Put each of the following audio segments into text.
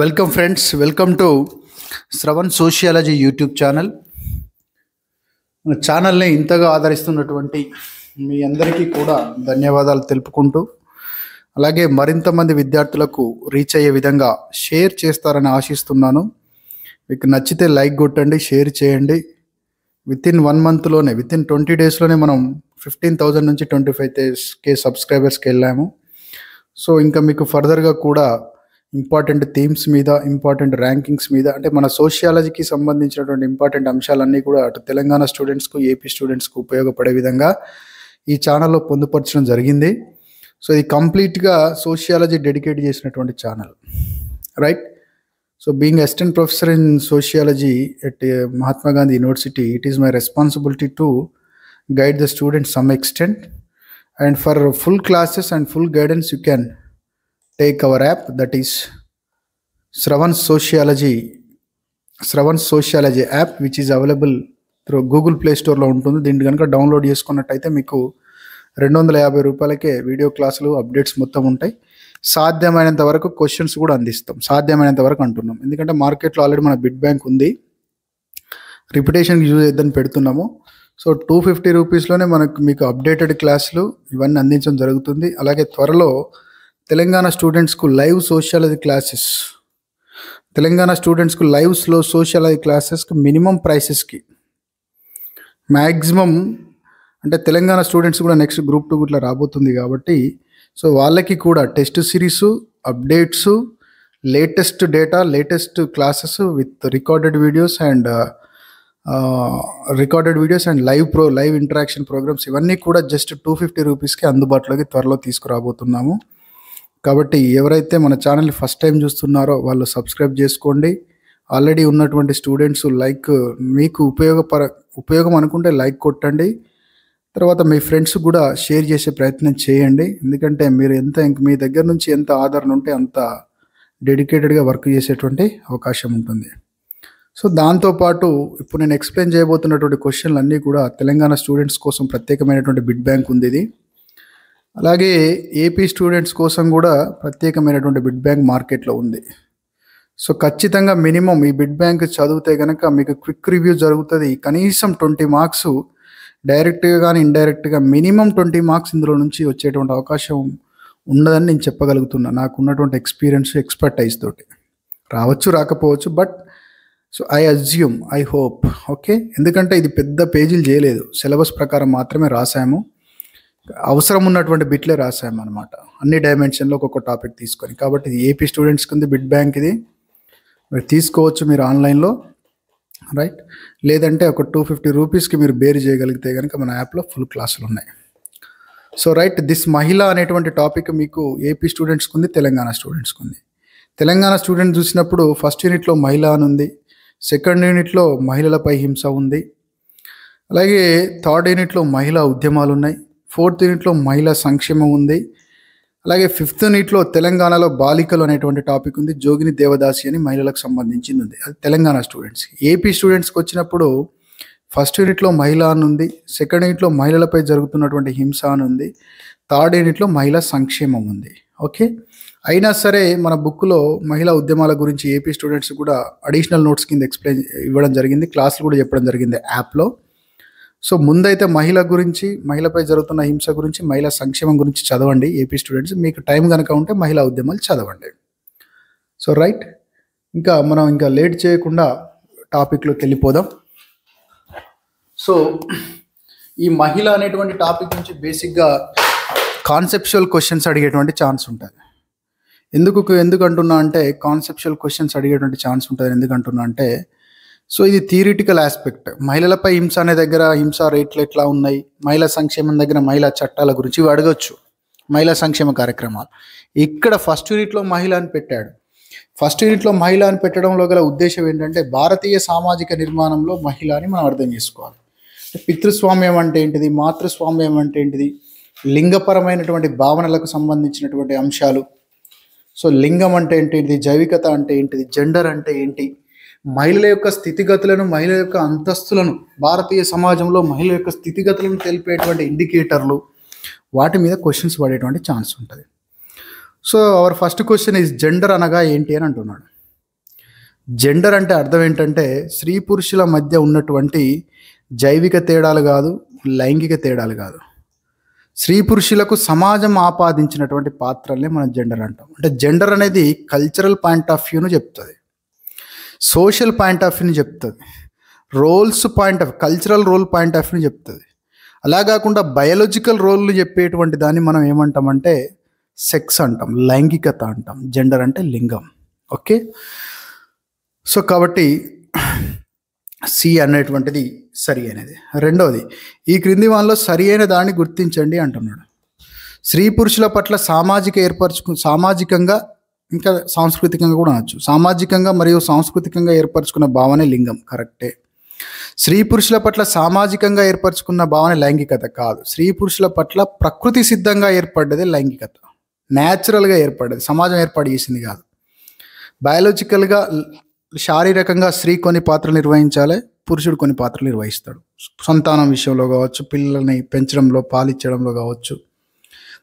Welcome friends, welcome to Shravan sociology YouTube channel. మన ఛానల్ని ఇంతగా ఆదరిస్తున్నటువంటి మీ అందరికీ కూడా ధన్యవాదాలు తెలుపుకుంటూ, అలాగే మరింత మంది విద్యార్థులకు రీచ్ అయ్యే విధంగా షేర్ చేస్తారని ఆశిస్తున్నాను. మీకు నచ్చితే లైక్ కొట్టండి, షేర్ చేయండి. వితిన్ 1 మంత్లోనే, వితిన్ 20 డేస్లోనే మనం 15,000 నుంచి 25K సబ్స్క్రైబర్స్కి వెళ్ళాము. సో ఇంకా మీకు ఫర్దర్గా కూడా ఇంపార్టెంట్ థీమ్స్ మీద, ఇంపార్టెంట్ ర్యాంకింగ్స్ మీద, అంటే మన సోషియాలజీకి సంబంధించినటువంటి ఇంపార్టెంట్ అంశాలన్నీ కూడా అటు తెలంగాణ స్టూడెంట్స్కు, ఏపీ స్టూడెంట్స్కు ఉపయోగపడే విధంగా ఈ ఛానల్లో పొందుపరచడం జరిగింది. సో ఇది కంప్లీట్గా సోషియాలజీ డెడికేట్ చేసినటువంటి channel, right? So being assistant professor in sociology at Mahatma Gandhi university, it is my responsibility to guide the students some extent, and for full classes and full guidance you can take our app, that is Shravan Sociology app, which is available through Google Play Store లో ఉంటుంది. దీన్ని కనుక download చేసుకున్నట్టయితే మీకు 250 రూపాయలకే video క్లాసులు, updates మొత్తం ఉంటాయి. సాధ్యమైనంత వరకు క్వశ్చన్స్ కూడా అందిస్తాం, సాధ్యమైనంత వరకు అంటున్నాం, ఎందుకంటే మార్కెట్లో ఆల్రెడీ మన బిడ్ బ్యాంక్ ఉంది, రిపిటేషన్కి యూజ్ అయిద్దని పెడుతున్నాము. సో 250 రూపీస్లోనే మీకు అప్డేటెడ్ క్లాసులు ఇవన్నీ అందించడం జరుగుతుంది. అలాగే త్వరలో తెలంగాణ స్టూడెంట్స్కు లైవ్ సోషియాలజీ క్లాసెస్, సోషియాలజీ క్లాసెస్కి మినిమం ప్రైసెస్కి మ్యాక్సిమం, అంటే తెలంగాణ స్టూడెంట్స్ కూడా నెక్స్ట్ గ్రూప్ 2 ఇట్లా రాబోతుంది కాబట్టి, సో వాళ్ళకి కూడా test series, updates, latest data, latest classes with recorded videos and live interaction programmes, ఇవన్నీ కూడా జస్ట్ 250 రూపీస్కి అందుబాటులోకి త్వరలో తీసుకురాబోతున్నాము. కాబట్టి ఎవరైతే మన ఛానల్ని ఫస్ట్ టైం చూస్తున్నారో వాళ్ళు సబ్స్క్రైబ్ చేసుకోండి. ఆల్రెడీ ఉన్నటువంటి స్టూడెంట్స్ మీకు ఉపయోగం అనుకుంటే లైక్ కొట్టండి. తర్వాత మీ ఫ్రెండ్స్ కూడా షేర్ చేసే ప్రయత్నం చేయండి, ఎందుకంటే మీరు మీ దగ్గర నుంచి ఎంత ఆదరణ ఉంటే అంత డెడికేటెడ్గా వర్క్ చేసేటువంటి అవకాశం ఉంటుంది. సో దాంతోపాటు ఇప్పుడు నేను ఎక్స్ప్లెయిన్ చేయబోతున్నటువంటి క్వశ్చన్లు అన్నీ కూడా తెలంగాణ స్టూడెంట్స్ కోసం ప్రత్యేకమైనటువంటి బిడ్ బ్యాంక్ ఉంది ఇది. అలాగే ఏపీ స్టూడెంట్స్ కోసం కూడా ప్రత్యేకమైనటువంటి బిడ్ బ్యాంక్ మార్కెట్లో ఉంది. సో ఖచ్చితంగా మినిమం ఈ బిడ్ బ్యాంక్ చదివితే కనుక మీకు క్విక్ రివ్యూ జరుగుతుంది. కనీసం 20 మార్క్స్ డైరెక్ట్గా కానీ ఇండైరెక్ట్గా మినిమం 20 మార్క్స్ ఇందులో నుంచి వచ్చేటువంటి అవకాశం ఉండదని నేను చెప్పగలుగుతున్నాను, నాకు ఉన్నటువంటి ఎక్స్పీరియన్స్, ఎక్స్పర్టైజ్ తోటి. రావచ్చు, రాకపోవచ్చు, but so I hope, okay. ఎందుకంటే ఇది పెద్ద పేజీలు చేయలేదు, సిలబస్ ప్రకారం మాత్రమే రాసాము, అవసరం ఉన్నటువంటి బిట్లే రాసాము అనమాట, అన్ని డైమెన్షన్లో ఒక్కొక్క టాపిక్ తీసుకొని. కాబట్టి ఇది ఏపీ స్టూడెంట్స్కి ఉంది బిడ్ బ్యాంక్, ఇది మీరు తీసుకోవచ్చు మీరు ఆన్లైన్లో, రైట్? లేదంటే ఒక 250 రూపీస్కి మీరు బేర్ చేయగలిగితే కనుక మన యాప్లో ఫుల్ క్లాసులు ఉన్నాయి. సో రైట్, దిస్ మహిళ అనేటువంటి టాపిక్ మీకు ఏపీ స్టూడెంట్స్కి ఉంది, తెలంగాణ స్టూడెంట్స్కి ఉంది. తెలంగాణ స్టూడెంట్ చూసినప్పుడు ఫస్ట్ యూనిట్లో మహిళ అని ఉంది, సెకండ్ యూనిట్లో మహిళలపై హింస ఉంది, అలాగే థర్డ్ యూనిట్లో మహిళా ఉద్యమాలు ఉన్నాయి, ఫోర్త్ యూనిట్లో మహిళా సంక్షేమం ఉంది, అలాగే ఫిఫ్త్ యూనిట్లో తెలంగాణలో బాలికలు అనేటువంటి టాపిక్ ఉంది, జోగిని దేవదాసి అని మహిళలకు సంబంధించింది ఉంది. అది తెలంగాణ స్టూడెంట్స్. ఏపీ స్టూడెంట్స్కి వచ్చినప్పుడు ఫస్ట్ యూనిట్లో మహిళ అని ఉంది, సెకండ్ యూనిట్లో మహిళలపై జరుగుతున్నటువంటి హింస అని ఉంది, థర్డ్ యూనిట్లో మహిళా సంక్షేమం ఉంది, ఓకే. అయినా సరే మన బుక్లో మహిళా ఉద్యమాల గురించి ఏపీ స్టూడెంట్స్ కూడా అడిషనల్ నోట్స్ కింద ఎక్స్ప్లెయిన్ ఇవ్వడం జరిగింది, క్లాసులు కూడా చెప్పడం జరిగింది యాప్లో. సో ముందైతే మహిళ గురించి, మహిళపై జరుగుతున్న హింస గురించి, మహిళా సంక్షేమం గురించి చదవండి ఏపీ స్టూడెంట్స్. మీకు టైం కనుక ఉంటే మహిళా ఉద్యమాలు చదవండి. సో రైట్, మనం లేట్ చేయకుండా టాపిక్లోకి వెళ్ళిపోదాం. సో ఈ మహిళ అనేటువంటి టాపిక్ నుంచి బేసిక్గా కాన్సెప్చువల్ క్వశ్చన్స్ అడిగేటువంటి ఛాన్స్ ఉంటుంది. ఎందుకు అంటున్నా అంటే కాన్సెప్చువల్ క్వశ్చన్స్ అడిగేటువంటి ఛాన్స్ ఉంటుంది ఎందుకంటున్నా అంటే, సో ఇది థియరిటికల్ ఆస్పెక్ట్. మహిళలపై హింస అనే దగ్గర హింస రేట్లు ఎట్లా ఉన్నాయి, మహిళా సంక్షేమం దగ్గర మహిళా చట్టాల గురించి ఇవి అడగచ్చు, మహిళా సంక్షేమ కార్యక్రమాలు. ఇక్కడ ఫస్ట్ యూనిట్లో మహిళ అని పెట్టాడు. ఫస్ట్ యూనిట్లో మహిళ అని పెట్టడంలో గల ఉద్దేశం ఏంటంటే, భారతీయ సామాజిక నిర్మాణంలో మహిళ అని మనం అర్థం చేసుకోవాలి. పితృస్వామ్యం అంటే ఏంటిది, మాతృస్వామ్యం అంటే ఏంటిది, లింగపరమైనటువంటి భావనలకు సంబంధించినటువంటి అంశాలు. సో లింగం అంటే ఏంటిది, జైవికత అంటే ఏంటిది, జెండర్ అంటే ఏంటి, మహిళల యొక్క స్థితిగతులను, మహిళల యొక్క అంతస్తులను, భారతీయ సమాజంలో మహిళల యొక్క స్థితిగతులను తెలిపేటువంటి ఇండికేటర్లు, వాటి మీద క్వశ్చన్స్ పడేటువంటి ఛాన్స్ ఉంటుంది. So our first question is gender అనగా ఏంటి అని అంటున్నాడు. జెండర్ అంటే అర్థం ఏంటంటే స్త్రీ పురుషుల మధ్య ఉన్నటువంటి జైవిక తేడాలు కాదు, లైంగిక తేడాలు కాదు. స్త్రీ పురుషులకు సమాజం ఆపాదించినటువంటి పాత్రల్ని మనం జెండర్ అంటాం. అంటే జెండర్ అనేది కల్చరల్ పాయింట్ ఆఫ్ వ్యూను చెప్తుంది, సోషల్ పాయింట్ ఆఫ్ వ్యూని చెప్తుంది, Rawls point of cultural role point of వ్యూని చెప్తుంది. అలా కాకుండా బయాలజికల్ రోల్ని చెప్పేటువంటి దాన్ని మనం ఏమంటామంటే సెక్స్ అంటాం, లైంగికత అంటాం. జెండర్ అంటే లింగం. ఓకే, సో కాబట్టి సి అనేటువంటిది సరి అయినది. రెండవది, ఈ క్రింది వాళ్ళలో సరి అయిన దాన్ని గుర్తించండి అంటున్నాడు. స్త్రీ పురుషుల పట్ల సామాజికంగా ఇంకా సాంస్కృతికంగా కూడా అనొచ్చు. సామాజికంగా మరియు సాంస్కృతికంగా ఏర్పరచుకున్న భావనే లింగం, కరెక్టే. స్త్రీ పురుషుల పట్ల సామాజికంగా ఏర్పరచుకున్న భావన లైంగికత కాదు. స్త్రీ పురుషుల పట్ల ప్రకృతి సిద్ధంగా ఏర్పడ్డది లైంగికత, న్యాచురల్గా ఏర్పడ్డది, సమాజం ఏర్పాటు చేసింది కాదు. బయాలజికల్గా శారీరకంగా స్త్రీ కొన్ని పాత్రలు నిర్వహించాలి, పురుషుడు కొన్ని పాత్రలు నిర్వహిస్తాడు. సంతానం విషయంలో కావచ్చు, పిల్లల్ని పెంచడంలో, పాలిచ్చడంలో కావచ్చు,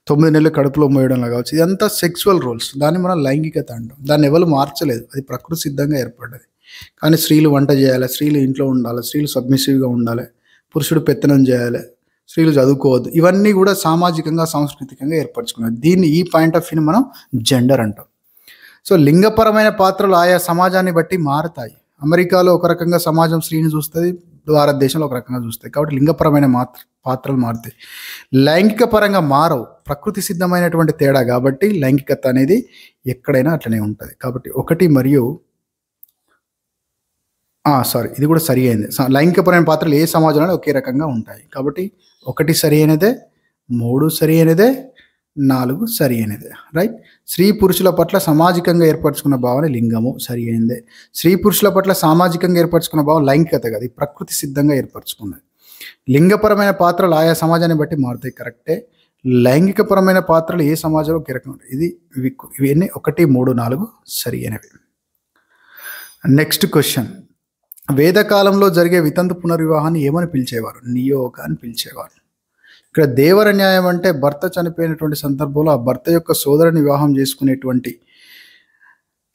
9 నెలలు కడుపులో మోయడంలో కావచ్చు, ఇదంతా సెక్సువల్ రోల్స్. దాన్ని మనం లైంగికత అంటాం. దాన్ని ఎవరు మార్చలేదు, అది ప్రకృతి సిద్ధంగా ఏర్పడ్డది. కానీ స్త్రీలు వంట చేయాలి, స్త్రీలు ఇంట్లో ఉండాలి, స్త్రీలు సబ్మిసివ్గా ఉండాలి, పురుషుడు పెత్తనం చేయాలి, స్త్రీలు చదువుకోవద్దు, ఇవన్నీ కూడా సామాజికంగా సాంస్కృతికంగా ఏర్పరచుకున్నారు. దీన్ని ఈ పాయింట్ ఆఫ్ వ్యూని మనం జెండర్ అంటాం. సో లింగపరమైన పాత్రలు ఆయా సమాజాన్ని బట్టి మారుతాయి. అమెరికాలో ఒక రకంగా సమాజం స్త్రీని చూస్తుంది, భారతదేశంలో ఒక రకంగా చూస్తాయి. కాబట్టి లింగపరమైన పాత్రలు మారుతాయి, లైంగిక పరంగా మారవు. ప్రకృతి సిద్ధమైనటువంటి తేడా కాబట్టి లైంగికత అనేది ఎక్కడైనా అట్లనే ఉంటుంది. కాబట్టి 1 మరియు ఇది కూడా సరి అయింది. లైంగికపరమైన పాత్రలు ఏ సమాజంలో ఒకే రకంగా ఉంటాయి. కాబట్టి 1 సరి అయినదే, 3 సరి అయినదే, 4 సరి అయినదే. రైట్. స్త్రీ పురుషుల పట్ల సామాజికంగా ఏర్పరచుకున్న భావన లింగము, సరి అయిందే. స్త్రీ పురుషుల పట్ల సామాజికంగా ఏర్పరచుకున్న భావం లైంగికత కాదు, ప్రకృతి సిద్ధంగా ఏర్పరచుకున్నది. లింగపరమైన పాత్రలు ఆయా సమాజాన్ని బట్టి మారుతాయి, కరెక్టే. లైంగికపరమైన పాత్రలు ఏ సమాజంలో ఒకే రకంగా ఉంటాయి. ఇవన్నీ 1, 3, 4 సరి అయినవి. నెక్స్ట్ క్వశ్చన్, వేదకాలంలో జరిగే వితంతు పునర్వివాహాన్ని ఏమని పిలిచేవారు? నియోగ అని పిలిచేవారు. ఇక్కడ దేవర న్యాయం అంటే భర్త చనిపోయినటువంటి సందర్భంలో ఆ భర్త యొక్క సోదరుని వివాహం చేసుకునేటువంటి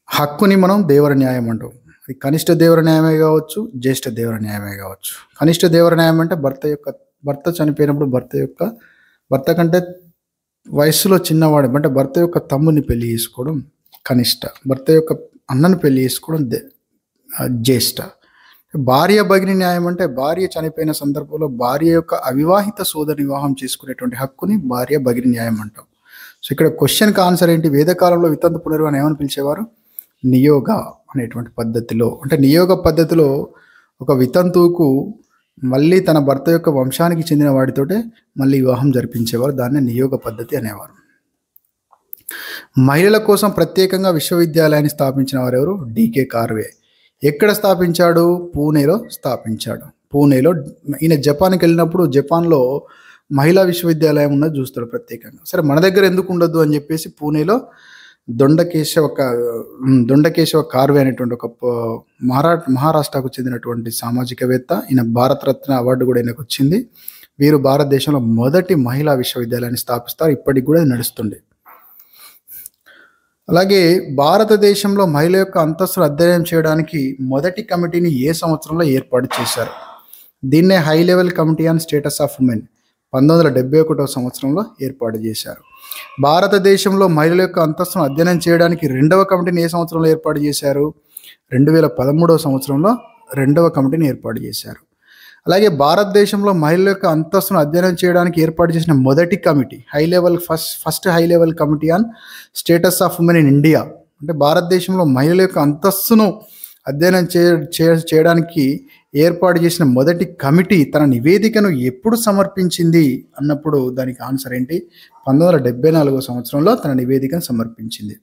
హక్కుని మనం దేవర న్యాయం అంటాం. అది కనిష్ట దేవర న్యాయమే కావచ్చు, జ్యేష్ఠ దేవర న్యాయమే కావచ్చు. కనిష్ట దేవర న్యాయం అంటే భర్త చనిపోయినప్పుడు భర్త కంటే వయస్సులో చిన్నవాడు, అంటే భర్త యొక్క తమ్ముని పెళ్లి చేసుకోవడం కనిష్ట, భర్త యొక్క అన్నను పెళ్లి చేసుకోవడం జ్యేష్ఠ. భార్య భగిని న్యాయం అంటే భార్య చనిపోయిన సందర్భంలో భార్య యొక్క అవివాహిత సోదరి వివాహం చేసుకునేటువంటి హక్కుని భార్య భగిని న్యాయం అంటాం. సో ఇక్కడ క్వశ్చన్కి ఆన్సర్ ఏంటి? వేదకాలంలో వితంతు పునర్వివాహం ఏమని పిలిచేవారు? నియోగ అనేటువంటి పద్ధతిలో. అంటే నియోగ పద్ధతిలో ఒక వితంతువుకు మళ్ళీ తన భర్త యొక్క వంశానికి చెందిన వాడితోటే మళ్ళీ వివాహం జరిపించేవారు. దాన్ని నియోగ పద్ధతి అనేవారు. మహిళల కోసం ప్రత్యేకంగా విశ్వవిద్యాలయాన్ని స్థాపించిన వారు ఎవరు? డికే కార్వే. ఎక్కడ స్థాపించాడు? పూణేలో స్థాపించాడు. పూణేలో. ఈయన జపాన్కి వెళ్ళినప్పుడు జపాన్లో మహిళా విశ్వవిద్యాలయం ఉన్నది చూస్తాడు ప్రత్యేకంగా. సరే మన దగ్గర ఎందుకు ఉండదు అని చెప్పేసి పూణేలో దొండకేశవ కార్వే అనేటువంటి ఒక మహారాష్ట్రకు చెందినటువంటి సామాజికవేత్త, ఈయన భారతరత్న అవార్డు కూడా ఈయనకు వచ్చింది. వీరు భారతదేశంలో మొదటి మహిళా విశ్వవిద్యాలయాన్ని స్థాపిస్తారు. ఇప్పటికి కూడా నడుస్తుంది. అలాగే భారతదేశంలో మహిళ యొక్క అంతస్తును అధ్యయనం చేయడానికి మొదటి కమిటీని ఏ సంవత్సరంలో ఏర్పాటు చేశారు? దీన్నే high level committee on status of women 1971వ సంవత్సరంలో ఏర్పాటు చేశారు. భారతదేశంలో మహిళల యొక్క అంతస్తును అధ్యయనం చేయడానికి 2వ కమిటీని ఏ సంవత్సరంలో ఏర్పాటు చేశారు? 2013వ సంవత్సరంలో 2వ కమిటీని ఏర్పాటు చేశారు. అలాగే భారతదేశంలో మహిళల యొక్క అంతస్తును అధ్యయనం చేయడానికి ఏర్పాటు చేసిన మొదటి committee first high level committee on status of women in India. అంటే భారతదేశంలో మహిళల యొక్క అంతస్తును అధ్యయనం చేయడానికి ఏర్పాటు చేసిన మొదటి కమిటీ తన నివేదికను ఎప్పుడు సమర్పించింది అన్నప్పుడు దానికి ఆన్సర్ ఏంటి? 1974వ సంవత్సరంలో తన నివేదికను సమర్పించింది.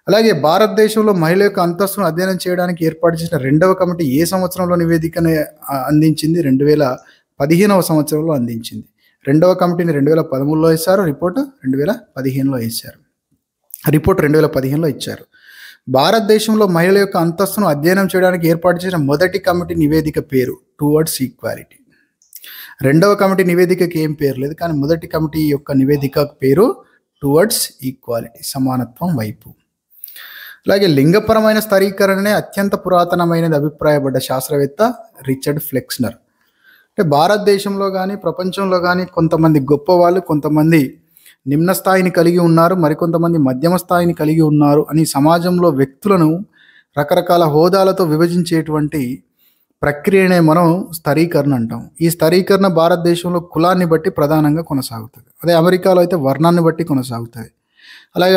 అలాగే భారతదేశంలో మహిళల యొక్క అంతస్తును అధ్యయనం చేయడానికి ఏర్పాటు చేసిన 2వ కమిటీ ఏ సంవత్సరంలో నివేదికను అందించింది? 2015వ సంవత్సరంలో అందించింది. 2వ కమిటీని 2013లో వేశారు, రిపోర్ట్ 2015లో వేశారు. రిపోర్ట్ 2015లో ఇచ్చారు. భారతదేశంలో మహిళల యొక్క అంతస్తును అధ్యయనం చేయడానికి ఏర్పాటు చేసిన మొదటి కమిటీ నివేదిక పేరు టువర్డ్స్ ఈక్వాలిటీ. 2వ కమిటీ నివేదికకి ఏం పేరు లేదు, కానీ మొదటి కమిటీ యొక్క నివేదిక పేరు టువర్డ్స్ ఈక్వాలిటీ, సమానత్వం వైపు. అలాగే లింగపరమైన స్థరీకరణనే అత్యంత పురాతనమైనది అభిప్రాయపడ్డ శాస్త్రవేత్త రిచర్డ్ ఫ్లెక్స్నర్. అంటే భారతదేశంలో కానీ ప్రపంచంలో కానీ కొంతమంది గొప్ప వాళ్ళు, కొంతమంది నిమ్న స్థాయిని కలిగి ఉన్నారు, మరికొంతమంది మధ్యమ స్థాయిని కలిగి ఉన్నారు అని సమాజంలో వ్యక్తులను రకరకాల హోదాలతో విభజించేటువంటి ప్రక్రియనే మనం స్థరీకరణ అంటాం. ఈ స్థరీకరణ భారతదేశంలో కులాన్ని బట్టి ప్రధానంగా కొనసాగుతుంది. అదే అమెరికాలో అయితే వర్ణాన్ని బట్టి కొనసాగుతుంది. అలాగే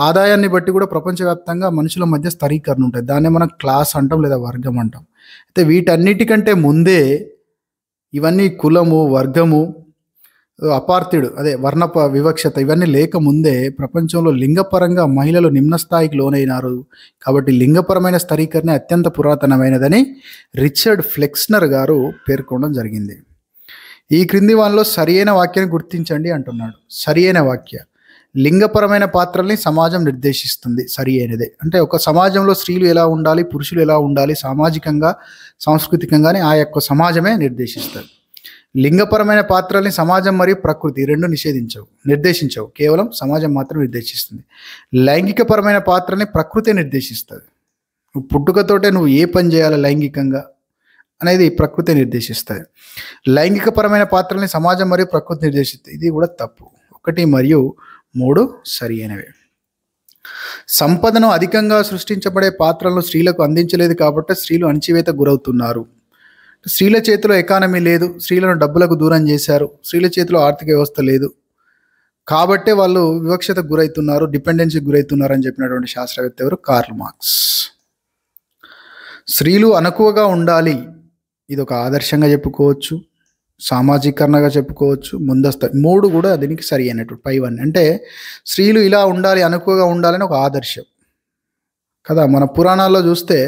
ఆదాయాన్ని బట్టి కూడా ప్రపంచవ్యాప్తంగా మనుషుల మధ్య స్థరీకరణ ఉంటుంది. దాన్నే మనం క్లాస్ అంటాం లేదా వర్గం అంటాం. అయితే వీటన్నిటికంటే ముందే ఇవన్నీ కులము, వర్గము, అపార్థుడు అదే వర్ణ వివక్షత ఇవన్నీ లేకముందే ప్రపంచంలో లింగపరంగా మహిళలు నిమ్న స్థాయికి లోనైనారు. కాబట్టి లింగపరమైన స్థరీకరణ అత్యంత పురాతనమైనదని రిచర్డ్ ఫ్లెక్స్నర్ గారు పేర్కొనడం జరిగింది. ఈ క్రింది వాళ్ళలో సరియైన వాక్యాన్ని గుర్తించండి అంటున్నాడు. సరియైన వాక్య లింగపరమైన పాత్రల్ని సమాజం నిర్దేశిస్తుంది. సరి అయినదే. అంటే ఒక సమాజంలో స్త్రీలు ఎలా ఉండాలి, పురుషులు ఎలా ఉండాలి, సామాజికంగా సాంస్కృతికంగానే ఆ యొక్క సమాజమే నిర్దేశిస్తుంది. లింగపరమైన పాత్రల్ని సమాజం మరియు ప్రకృతి రెండు నిర్దేశించవు. కేవలం సమాజం మాత్రం నిర్దేశిస్తుంది. లైంగికపరమైన పాత్రని ప్రకృతి నిర్దేశిస్తుంది. నువ్వు పుట్టుకతోటే నువ్వు ఏ పని చేయాలి లైంగికంగా అనేది ప్రకృతి నిర్దేశిస్తుంది. లైంగికపరమైన పాత్రల్ని సమాజం మరియు ప్రకృతి నిర్దేశిస్తుంది. ఇది కూడా తప్పు. 1 మరియు 3 సరి అయినవే. సంపదను అధికంగా సృష్టించబడే పాత్రలను స్త్రీలకు అందించలేదు కాబట్టి స్త్రీలు అణచివేత గురవుతున్నారు. స్త్రీల చేతిలో ఎకానమీ లేదు, స్త్రీలను డబ్బులకు దూరం చేశారు, స్త్రీల చేతిలో ఆర్థిక వ్యవస్థ లేదు కాబట్టే వాళ్ళు వివక్షతకు గురవుతున్నారు, డిపెండెన్సీకి గురవుతున్నారు అని చెప్పినటువంటి శాస్త్రవేత్త ఎవరు? Karl Marx. స్త్రీలు అణకువగా ఉండాలి, ఇది ఒక ఆదర్శంగా చెప్పుకోవచ్చు, సామాజీకరణగా చెప్పుకోవచ్చు, ముందస్తు 3 కూడా దీనికి సరి అయినట్టు పైవన్నీ. అంటే స్త్రీలు ఇలా ఉండాలి, అణకువగా ఉండాలని ఒక ఆదర్శం కదా. మన పురాణాల్లో చూస్తే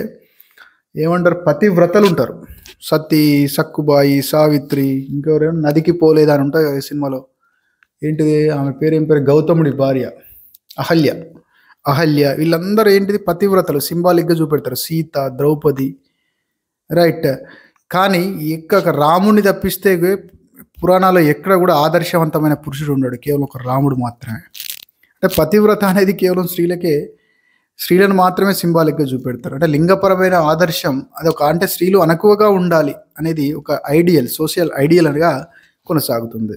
ఏమంటారు, పతివ్రతలు ఉంటారు. సతీ, సక్కుబాయి, సావిత్రి, ఇంకెవరేమో నదికి పోలేదా అని ఉంటాయి కదా సినిమాలో. ఏంటిది ఆమె పేరు? ఏం పేరు? గౌతముడి భార్య అహల్య. వీళ్ళందరూ ఏంటిది? పతివ్రతలు. సింబాలిక్గా చూపెడతారు. సీత, ద్రౌపది, రైట్. కానీ రాముడిని తప్పిస్తే పురాణాల్లో ఎక్కడ కూడా ఆదర్శవంతమైన పురుషుడు ఉన్నాడు, కేవలం ఒక రాముడు మాత్రమే. అంటే పతివ్రత అనేది కేవలం స్త్రీలను మాత్రమే సింబాలిక్గా చూపెడతారు. అంటే లింగపరమైన ఆదర్శం అదొక, అంటే స్త్రీలు అణకువగా ఉండాలి అనేది ఒక ఐడియల్, సోషల్ ఐడియల్ అనగా కొనసాగుతుంది.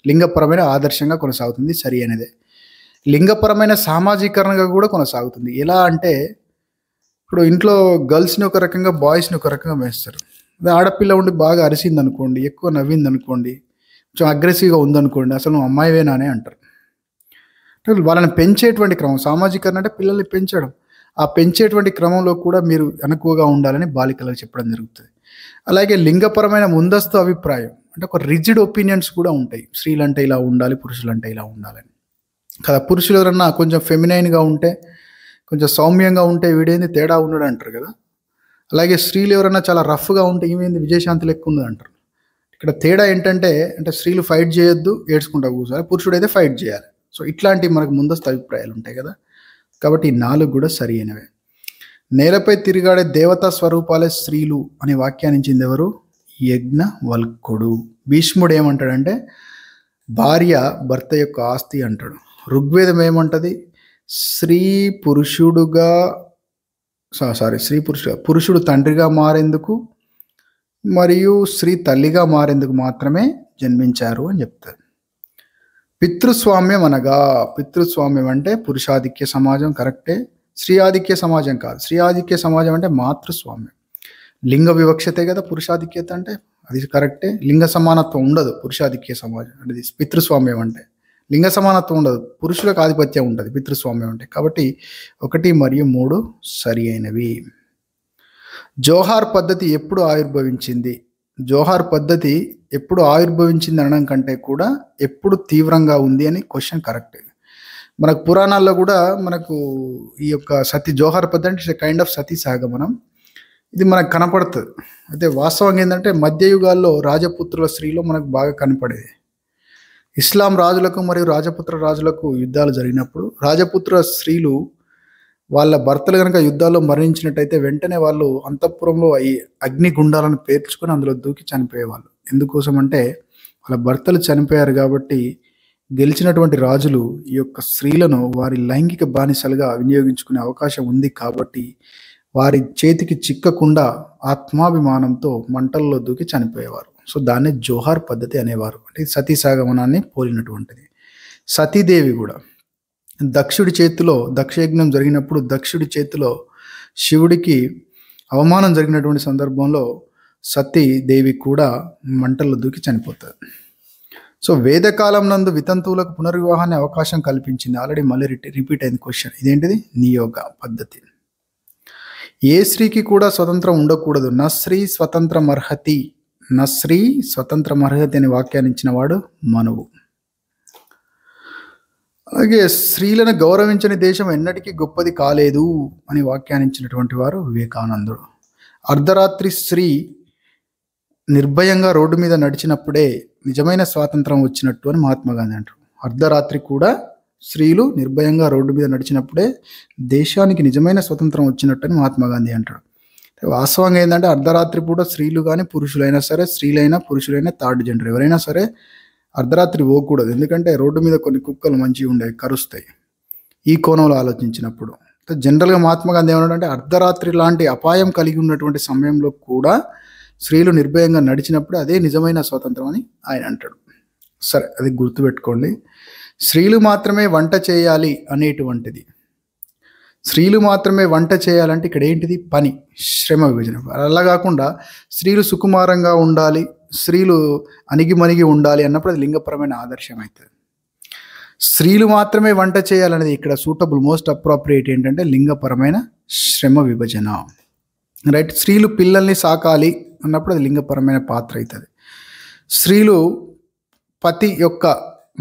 లింగపరమైన ఆదర్శంగా కొనసాగుతుంది, సరి అనేదే. లింగపరమైన సామాజీకరణగా కూడా కొనసాగుతుంది. ఎలా అంటే ఇప్పుడు ఇంట్లో గర్ల్స్ని ఒక రకంగా, బాయ్స్ని ఒక రకంగా వేస్తారు. ఆడపిల్ల ఉండి బాగా అరిసింది అనుకోండి, ఎక్కువ నవ్వింది అనుకోండి, కొంచెం అగ్రెసివ్గా ఉందనుకోండి, అసలు నువ్వు అమ్మాయివేనానే అంటారు. వాళ్ళని పెంచేటువంటి క్రమం సామాజికరణ అంటే పిల్లల్ని పెంచడం. ఆ పెంచేటువంటి క్రమంలో కూడా మీరు అనుకువగా ఉండాలని బాలికలకు చెప్పడం జరుగుతుంది. అలాగే లింగపరమైన ముందస్తు అభిప్రాయం అంటే ఒక రిజిడ్ ఒపీనియన్స్ కూడా ఉంటాయి. స్త్రీలు అంటే ఇలా ఉండాలి, పురుషులు అంటే ఇలా ఉండాలని కదా. పురుషులు ఎవరన్నా కొంచెం ఫెమినైన్గా ఉంటే, కొంచెం సౌమ్యంగా ఉంటే వీడేంది తేడా ఉన్నాడు అంటారు కదా. అలాగే స్త్రీలు ఎవరైనా చాలా రఫ్గా ఉంటే ఈమెంది విజయశాంతి లెక్క ఉన్నది అంటారు. ఇక్కడ తేడా ఏంటంటే, అంటే స్త్రీలు ఫైట్ చేయొద్దు, ఏడ్చుకుంటా కూర్చోవాలి, పురుషుడు అయితే ఫైట్ చేయాలి. సో ఇట్లాంటివి మనకు ముందస్తు అభిప్రాయాలు ఉంటాయి కదా. కాబట్టి ఈ 4 కూడా సరి అయినవే. నేలపై తిరిగాడే దేవతా స్వరూపాలే స్త్రీలు అనే వ్యాఖ్యానించింది ఎవరు? యజ్ఞవల్కుడు. భీష్ముడు ఏమంటాడంటే భార్య భర్త యొక్క ఆస్తి అంటాడు. ఋగ్వేదం ఏమంటది? పురుషుడు తండ్రిగా మారేందుకు మరియు స్త్రీ తల్లిగా మారేందుకు మాత్రమే జన్మించారు అని చెప్తారు. పితృస్వామ్యం అంటే పురుషాధిక్య సమాజం, కరెక్టే. స్త్రీ ఆధిక్య సమాజం కాదు. స్త్రీ ఆధిక్య సమాజం అంటే మాతృస్వామ్యం. లింగ వివక్షతే కదా పురుషాధిక్యత అంటే, అది కరెక్టే. లింగ సమానత్వం ఉండదు పురుషాధిక్య సమాజం అంటే. పితృస్వామ్యం అంటే లింగ సమానత్వం ఉండదు, పురుషులకు ఆధిపత్యం ఉంటుంది పితృస్వామ్యం అంటే. కాబట్టి 1 మరియు 3 సరి అయినవి. జోహార్ పద్ధతి ఎప్పుడు ఆవిర్భవించింది? జోహార్ పద్ధతి ఎప్పుడు ఆవిర్భవించింది అనడం కంటే కూడా ఎప్పుడు తీవ్రంగా ఉంది అని క్వశ్చన్ కరెక్ట్. మనకు పురాణాల్లో కూడా మనకు ఈ యొక్క జోహార్ పద్ధతి అంటే కైండ్ ఆఫ్ సతీ సహగమనం, ఇది మనకు కనపడుతుంది. అయితే వాస్తవంగా ఏంటంటే మధ్యయుగాల్లో రాజపుత్రుల స్త్రీలో మనకు బాగా కనపడేది. ఇస్లాం రాజులకు మరియు రాజపుత్ర రాజులకు యుద్ధాలు జరిగినప్పుడు రాజపుత్ర స్త్రీలు వాళ్ళ భర్తలు కనుక యుద్ధాల్లో మరణించినట్టయితే వెంటనే వాళ్ళు అంతఃపురంలో ఈ అగ్ని గుండాలను పేర్చుకొని అందులో దూకి చనిపోయేవాళ్ళు. ఎందుకోసం అంటే వాళ్ళ భర్తలు చనిపోయారు కాబట్టి గెలిచినటువంటి రాజులు ఈ యొక్క స్త్రీలను వారి లైంగిక బానిసలుగా వినియోగించుకునే అవకాశం ఉంది కాబట్టి వారి చేతికి చిక్కకుండా ఆత్మాభిమానంతో మంటల్లో దూకి చనిపోయేవారు. సో దాన్ని జోహార్ పద్ధతి అనేవారు. అంటే సతీ సాగమనాన్ని పోలినటువంటిది. సతీదేవి కూడా దక్షుడి చేతిలో దక్షయజ్ఞం జరిగినప్పుడు దక్షుడి చేతిలో శివుడికి అవమానం జరిగినటువంటి సందర్భంలో సతీదేవి కూడా మంటల్లో దూకి చనిపోతారు. సో వేదకాలం నందు వితంతువులకు పునర్వివాహాన్ని అవకాశం కల్పించింది. ఆల్రెడీ మళ్ళీ రిపీట్ అయింది క్వశ్చన్. ఇదేంటిది? నియోగ పద్ధతి. ఏ స్త్రీకి కూడా స్వతంత్రం ఉండకూడదు. నస్త్రీ స్వతంత్రమర్హతి, నస్త్రీ స్వతంత్రమర్హతి అనే వాక్యాన్ని ఇచ్చిన వాడు మనువు. అలాగే స్త్రీలను గౌరవించని దేశం ఎన్నటికీ గొప్పది కాలేదు అని వ్యాఖ్యానించినటువంటి ఇచ్చినటువంటి వారు వివేకానందుడు. అర్ధరాత్రి స్త్రీ నిర్భయంగా రోడ్డు మీద నడిచినప్పుడే నిజమైన స్వాతంత్రం వచ్చినట్టు అని మహాత్మా గాంధీ అంటారు. అర్ధరాత్రి కూడా స్త్రీలు నిర్భయంగా రోడ్డు మీద నడిచినప్పుడే దేశానికి నిజమైన స్వతంత్రం వచ్చినట్టు అని మహాత్మా గాంధీ అంటాడు. వాస్తవంగా ఏంటంటే అర్ధరాత్రి పూట స్త్రీలు కానీ పురుషులైనా సరే, స్త్రీలైనా పురుషులైనా, థర్డ్ జెండర్ ఎవరైనా సరే అర్ధరాత్రి పోకూడదు. ఎందుకంటే రోడ్డు మీద కొన్ని కుక్కలు మంచిగా ఉండేవి, కరుస్తాయి. ఈ కోణంలో ఆలోచించినప్పుడు జనరల్గా మహాత్మా గాంధీ ఏమన్నాడంటే అర్ధరాత్రి లాంటి అపాయం కలిగి ఉన్నటువంటి సమయంలో కూడా స్త్రీలు నిర్భయంగా నడిచినప్పుడు అదే నిజమైన స్వాతంత్రం అని ఆయన అంటాడు. సరే, అది గుర్తుపెట్టుకోండి. స్త్రీలు మాత్రమే వంట చేయాలి అనేటువంటిది, స్త్రీలు మాత్రమే వంట చేయాలంటే ఇక్కడ ఏంటిది? పని, శ్రమ విభజన. అలా కాకుండా స్త్రీలు సుకుమారంగా ఉండాలి, స్త్రీలు అణిగిమణిగి ఉండాలి అన్నప్పుడు అది లింగపరమైన ఆదర్శం అవుతుంది. స్త్రీలు మాత్రమే వంట చేయాలనేది ఇక్కడ సూటబుల్, మోస్ట్ అప్రోప్రియేట్ ఏంటంటే లింగపరమైన శ్రమ విభజన. రైట్. స్త్రీలు పిల్లల్ని సాకాలి అన్నప్పుడు అది లింగపరమైన పాత్ర అవుతుంది. స్త్రీలు పతి యొక్క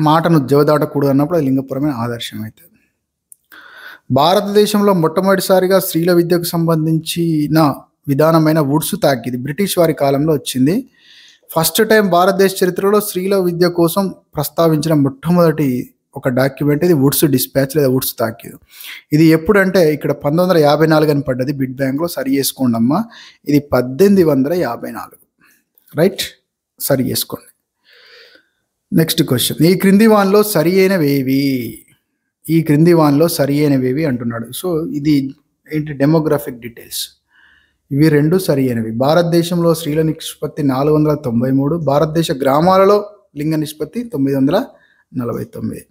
మాటను జవదాటకూడదు అన్నప్పుడు అది లింగపరమైన ఆదర్శం అవుతుంది. భారతదేశంలో మొట్టమొదటిసారిగా స్త్రీల విద్యకు సంబంధించిన విధానమైన వుడ్స్ తాకిది బ్రిటిష్ వారి కాలంలో వచ్చింది. ఫస్ట్ టైం భారతదేశ చరిత్రలో స్త్రీల విద్య కోసం ప్రస్తావించిన మొట్టమొదటి ఒక డాక్యుమెంట్ ఇది వుడ్స్ డిస్పాచ్ లేదా వుడ్స్ తాకిద్. ఇది ఎప్పుడంటే ఇక్కడ 1954 అని పడ్డది బిడ్ బ్యాంక్లో. సరి చేసుకోండి అమ్మా, ఇది 1854. రైట్, సరి చేసుకోండి. నెక్స్ట్ క్వశ్చన్, ఈ క్రింది వాన్లో సరి అయినవేవి? ఈ క్రింది వాన్లో సరి అయినవేవి అంటున్నాడు. సో ఇది ఏంటి? Demographic details. ఇవి రెండు సరి అయినవి. భారతదేశంలో స్త్రీల నిష్పత్తి 493, భారతదేశ గ్రామాలలో లింగ నిష్పత్తి 949.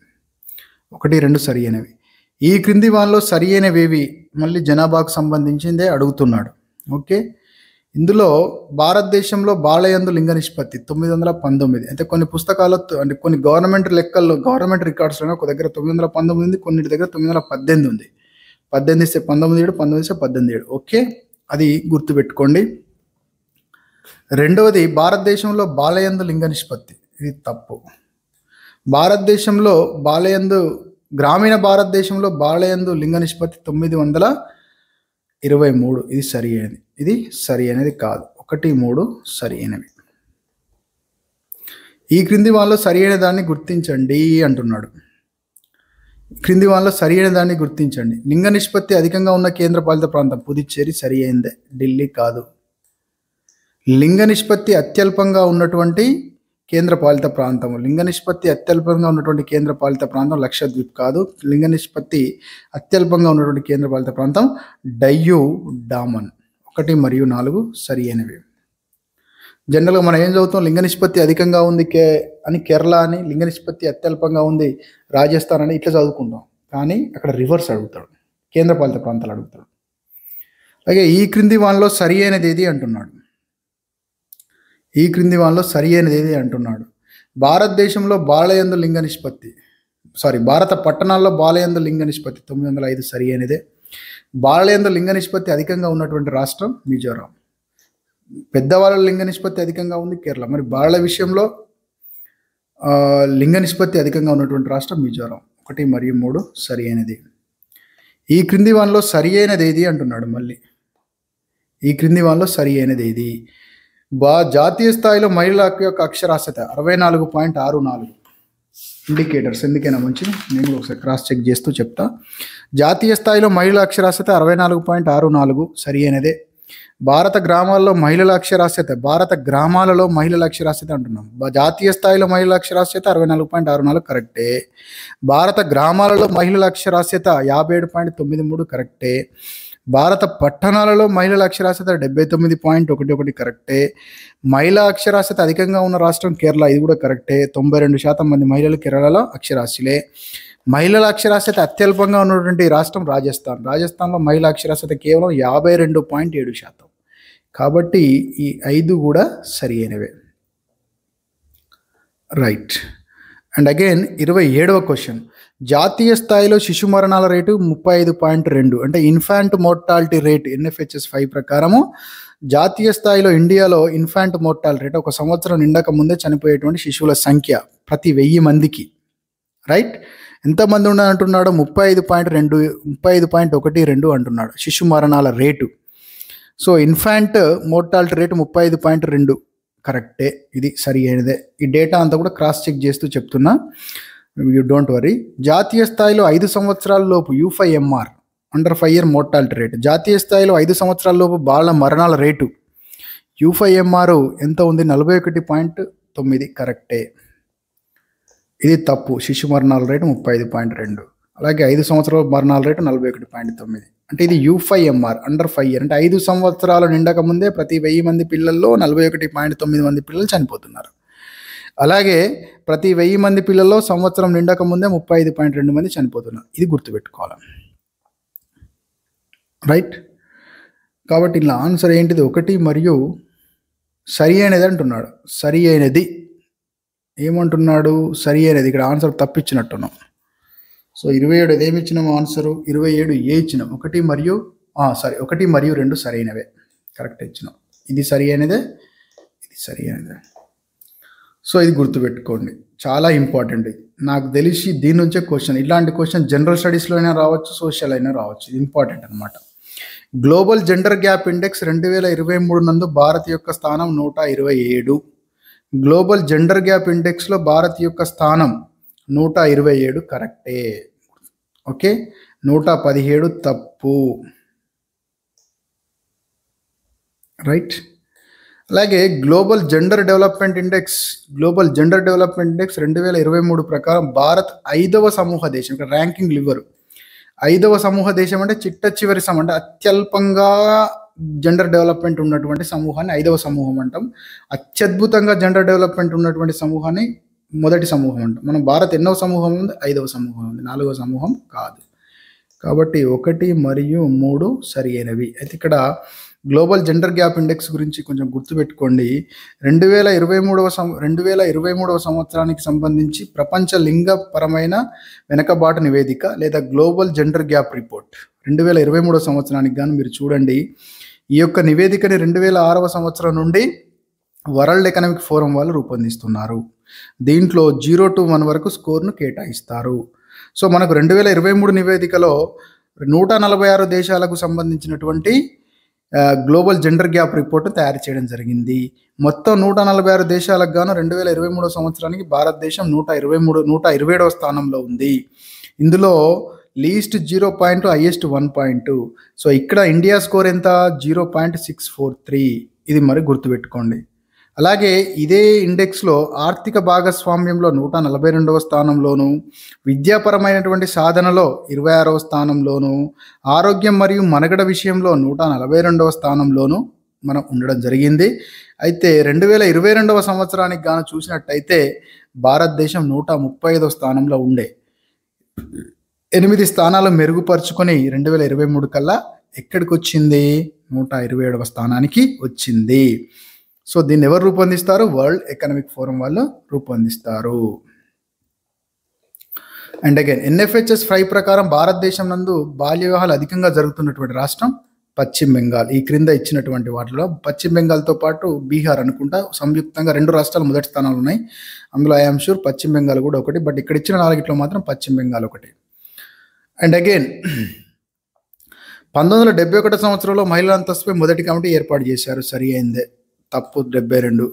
1, 2 సరి అయినవి. ఈ క్రింది వాన్లో సరి అయినవేవి? మళ్ళీ జనాభాకు సంబంధించిందే అడుగుతున్నాడు. ఓకే, ఇందులో భారతదేశంలో బాలయందు లింగ నిష్పత్తి 919. అయితే కొన్ని పుస్తకాలు అంటే కొన్ని గవర్నమెంట్ లెక్కల్లో, గవర్నమెంట్ రికార్డ్స్లో ఒక దగ్గర 919 ఉంది, కొన్నిటి దగ్గర 918 ఉంది. 18 ఇస్తే 19, 19 ఇస్తే 18. ఓకే, అది గుర్తుపెట్టుకోండి. రెండవది, భారతదేశంలో బాలయందు లింగ నిష్పత్తి, ఇది తప్పు. భారతదేశంలో బాలయందు, గ్రామీణ భారతదేశంలో బాలయందు లింగ నిష్పత్తి 923. ఇది సరి అయినది. ఇది సరి అయినది కాదు. 1, 3 సరి అయినవి. ఈ క్రింది వాళ్ళలో సరి అయిన దాన్ని గుర్తించండి అంటున్నాడు. క్రింది వాళ్ళలో సరి అయిన దాన్ని గుర్తించండి. లింగ నిష్పత్తి అధికంగా ఉన్న కేంద్రపాలిత ప్రాంతం పుదుచ్చేరి సరి అయిందే, ఢిల్లీ కాదు. లింగ నిష్పత్తి అత్యల్పంగా ఉన్నటువంటి కేంద్రపాలిత ప్రాంతం, లింగ నిష్పత్తి అత్యల్పంగా ఉన్నటువంటి కేంద్రపాలిత ప్రాంతం లక్షద్వీప్ కాదు. లింగ నిష్పత్తి అత్యల్పంగా ఉన్నటువంటి కేంద్రపాలిత ప్రాంతం డయ్యూ డామన్. 1 మరియు 4 సరి అయినవి. జనరల్గా మనం ఏం చదువుతాం? లింగ నిష్పత్తి అధికంగా ఉంది అని కేరళ అని, లింగ నిష్పత్తి అత్యల్పంగా ఉంది రాజస్థాన్ అని ఇట్లా చదువుకుంటాం. కానీ అక్కడ రివర్స్ అడుగుతాడు, కేంద్రపాలిత ప్రాంతాలు అడుగుతాడు. అలాగే ఈ క్రింది వాన్లో సరి అయినది ఏది అంటున్నాడు. ఈ క్రింది వాన్లో సరి అయినది ఏది అంటున్నాడు. భారతదేశంలో బాలయందు లింగ నిష్పత్తి, భారత పట్టణాల్లో బాలయందు లింగ నిష్పత్తి 905 సరి అయినదే. బాలయందు లింగ నిష్పత్తి అధికంగా ఉన్నటువంటి రాష్ట్రం మిజోరాం. పెద్దవాళ్ళ లింగ నిష్పత్తి అధికంగా ఉంది కేరళ. మరి బాలల విషయంలో లింగ నిష్పత్తి అధికంగా ఉన్నటువంటి రాష్ట్రం మిజోరాం. 1 మరియు 3 సరి అయినది. ఈ క్రింది వాన్లో సరి అయినది ఏది అంటున్నాడు. మళ్ళీ ఈ క్రింది వాన్లో సరి అయినది ఏది? జాతీయ స్థాయిలో మహిళల యొక్క అక్షరాస్యత 64.64. ఇండికేటర్స్ ఎందుకైనా మంచిది, నేను ఒకసారి క్రాస్ చెక్ చేస్తూ చెప్తా. జాతీయ స్థాయిలో మహిళల అక్షరాస్యత 64.64 సరి అయినదే. భారత గ్రామాల్లో మహిళల అక్షరాస్యత, భారత గ్రామాలలో మహిళల అక్షరాస్యత అంటున్నాం. జాతీయ స్థాయిలో మహిళల అక్షరాస్యత 64.64 కరెక్టే. భారత గ్రామాలలో మహిళల అక్షరాస్యత 57.93 కరెక్టే. భారత పట్టణాలలో మహిళల అక్షరాస్యత 79.11 కరెక్టే. మహిళా అక్షరాస్యత అధికంగా ఉన్న రాష్ట్రం కేరళ, ఇది కూడా కరెక్టే. 92% మంది మహిళలు కేరళలో అక్షరాస్యులే. మహిళల అక్షరాస్యత అత్యల్పంగా ఉన్నటువంటి రాష్ట్రం రాజస్థాన్. రాజస్థాన్లో మహిళా అక్షరాస్యత కేవలం 52.7%. కాబట్టి ఈ 5 కూడా సరి అయినవే. రైట్. అండ్ అగైన్ 27వ క్వశ్చన్. జాతీయ స్థాయిలో శిశు మరణాల రేటు 35.2, అంటే ఇన్ఫాంట్ మోర్టాలిటీ రేట్ NFHS 5 ప్రకారము జాతీయ స్థాయిలో ఇండియాలో ఇన్ఫాంట్ మోర్టాలిటీ రేట్, ఒక సంవత్సరం నిండక ముందే చనిపోయేటువంటి శిశువుల సంఖ్య ప్రతి 1000 మందికి, రైట్, ఎంతమంది అంటున్నాడు? 35.12 అంటున్నాడు శిశు మరణాల rate. So infant mortality rate 35.2 కరెక్టే, ఇది సరి అయినదే. ఈ డేటా అంతా కూడా క్రాస్ చెక్ చేస్తూ చెప్తున్నా, యూ డోంట్ వరీ. జాతీయ స్థాయిలో 5 సంవత్సరాల లోపు U5MR, under 5 year mortality rate. జాతీయ స్థాయిలో 5 సంవత్సరాల లోపు బాల మరణాల రేటు U5MR ఎంత ఉంది? 41.9 కరెక్టే, ఇది తప్పు. శిశు మరణాల రేటు 35.2, అలాగే 5 సంవత్సరాల మరణాల రేటు 41.9. అంటే ఇది U5MR, అండర్ 5 ఇయర్, అంటే 5 సంవత్సరాలు నిండక ముందే ప్రతి 1000 మంది పిల్లల్లో 41.9 మంది పిల్లలు చనిపోతున్నారు. అలాగే ప్రతి 1000 మంది పిల్లల్లో సంవత్సరం నిండక ముందే 35.2 మంది చనిపోతున్నారు. ఇది గుర్తుపెట్టుకోవాలి, రైట్. కాబట్టి ఇలా ఆన్సర్ ఏంటిది? 1 మరియు సరి అయినది అంటున్నాడు. సరి అయినది ఏమంటున్నాడు? సరి అయినది. ఇక్కడ ఆన్సర్ తప్పించినట్టున్నాం. సో 27 ఏమి ఇచ్చినాము ఆన్సరు? 27 ఏ ఇచ్చినాం. 1 మరియు 2 సరైనవే, కరెక్ట్ ఇచ్చినాం. ఇది సరి అయినదే, ఇది సరి అయినదే. సో ఇది గుర్తుపెట్టుకోండి, చాలా ఇంపార్టెంట్. నాకు తెలిసి దీని నుంచే క్వశ్చన్, ఇలాంటి క్వశ్చన్ జనరల్ స్టడీస్లో అయినా రావచ్చు, సోషల్ అయినా రావచ్చు. ఇది ఇంపార్టెంట్ అనమాట. గ్లోబల్ జెండర్ గ్యాప్ ఇండెక్స్ 2023 నందు భారత్ యొక్క స్థానం 127. గ్లోబల్ జెండర్ గ్యాప్ ఇండెక్స్లో భారత్ యొక్క స్థానం 127 కరెక్టే. ఓకే, 117 తప్పు, రైట్. అలాగే గ్లోబల్ జెండర్ డెవలప్మెంట్ ఇండెక్స్ 2023 ప్రకారం భారత్ 5వ సమూహ దేశం. ఇక్కడ ర్యాంకింగ్ లివర్ 5వ సమూహ దేశం, అంటే చిట్ట చివరి అంటే అత్యల్పంగా జెండర్ డెవలప్మెంట్ ఉన్నటువంటి సమూహాన్ని 5వ సమూహం అంటాం. అత్యద్భుతంగా జెండర్ డెవలప్మెంట్ ఉన్నటువంటి సమూహాన్ని మొదటి సమూహం అంటాం. మనం భారత్ ఎన్నో సమూహం ఉంది? 5వ సమూహం ఉంది, 4వ సమూహం కాదు. కాబట్టి 1 మరియు 3 సరి అయినవి. అయితే ఇక్కడ గ్లోబల్ జెండర్ గ్యాప్ ఇండెక్స్ గురించి కొంచెం గుర్తుపెట్టుకోండి. 2023 సంవత్సరానికి సంబంధించి ప్రపంచ లింగపరమైన వెనకబాటు నివేదిక లేదా గ్లోబల్ జెండర్ గ్యాప్ రిపోర్ట్ 2023 సంవత్సరానికి గాను మీరు చూడండి. ఈ యొక్క నివేదికని 2006వ సంవత్సరం నుండి వరల్డ్ ఎకనామిక్ ఫోరం వాళ్ళు రూపొందిస్తున్నారు. దీంట్లో 0 to 1 వరకు స్కోర్ను కేటాయిస్తారు. సో మనకు 2023 నివేదికలో 146 దేశాలకు సంబంధించినటువంటి గ్లోబల్ జెండర్ గ్యాప్ రిపోర్ట్ తయారు చేయడం జరిగింది. మొత్తం 146 దేశాలకు గాను 2023 సంవత్సరానికి భారతదేశం 127వ స్థానంలో ఉంది. ఇందులో least 0 point, highest 1 point. So ఇక్కడ ఇండియా స్కోర్ ఎంత? 0.643. ఇది మరి గుర్తుపెట్టుకోండి. అలాగే ఇదే ఇండెక్స్లో ఆర్థిక భాగస్వామ్యంలో 142వ స్థానంలోను, విద్యాపరమైనటువంటి సాధనలో 26వ స్థానంలోను, ఆరోగ్యం మరియు మనుగడ విషయంలో 142వ స్థానంలోను మనం ఉండడం జరిగింది. అయితే 2022వ సంవత్సరానికి గాను చూసినట్టయితే భారతదేశం 135వ స్థానంలో ఉండే 8 స్థానాలు మెరుగుపరుచుకొని 2023 కల్లా ఎక్కడికి వచ్చింది? 127వ స్థానానికి వచ్చింది. సో దీన్ని ఎవరు రూపొందిస్తారు? వరల్డ్ ఎకనామిక్ ఫోరం వాళ్ళు రూపొందిస్తారు. అండ్ అగైన్ NFHS 5 ప్రకారం భారతదేశం నందు బాల్య వివాహాలు అధికంగా జరుగుతున్నటువంటి రాష్ట్రం పశ్చిమ బెంగాల్. ఈ క్రింద ఇచ్చినటువంటి వాటిలో పశ్చిమ బెంగాల్తో పాటు బీహార్ అనుకుంటా సంయుక్తంగా 2 రాష్ట్రాలు మొదటి స్థానాలు ఉన్నాయి. అందులో ఐఎమ్ షూర్ పశ్చిమ బెంగాల్ కూడా ఒకటి, బట్ ఇక్కడ ఇచ్చిన 4 మాత్రం పశ్చిమ బెంగాల్ ఒకటి. అండ్ అగైన్ 1971 సంవత్సరంలో మహిళల అంతస్తుపై మొదటి కమిటీ ఏర్పాటు చేశారు. సరి అయిందే, తప్పు. 72.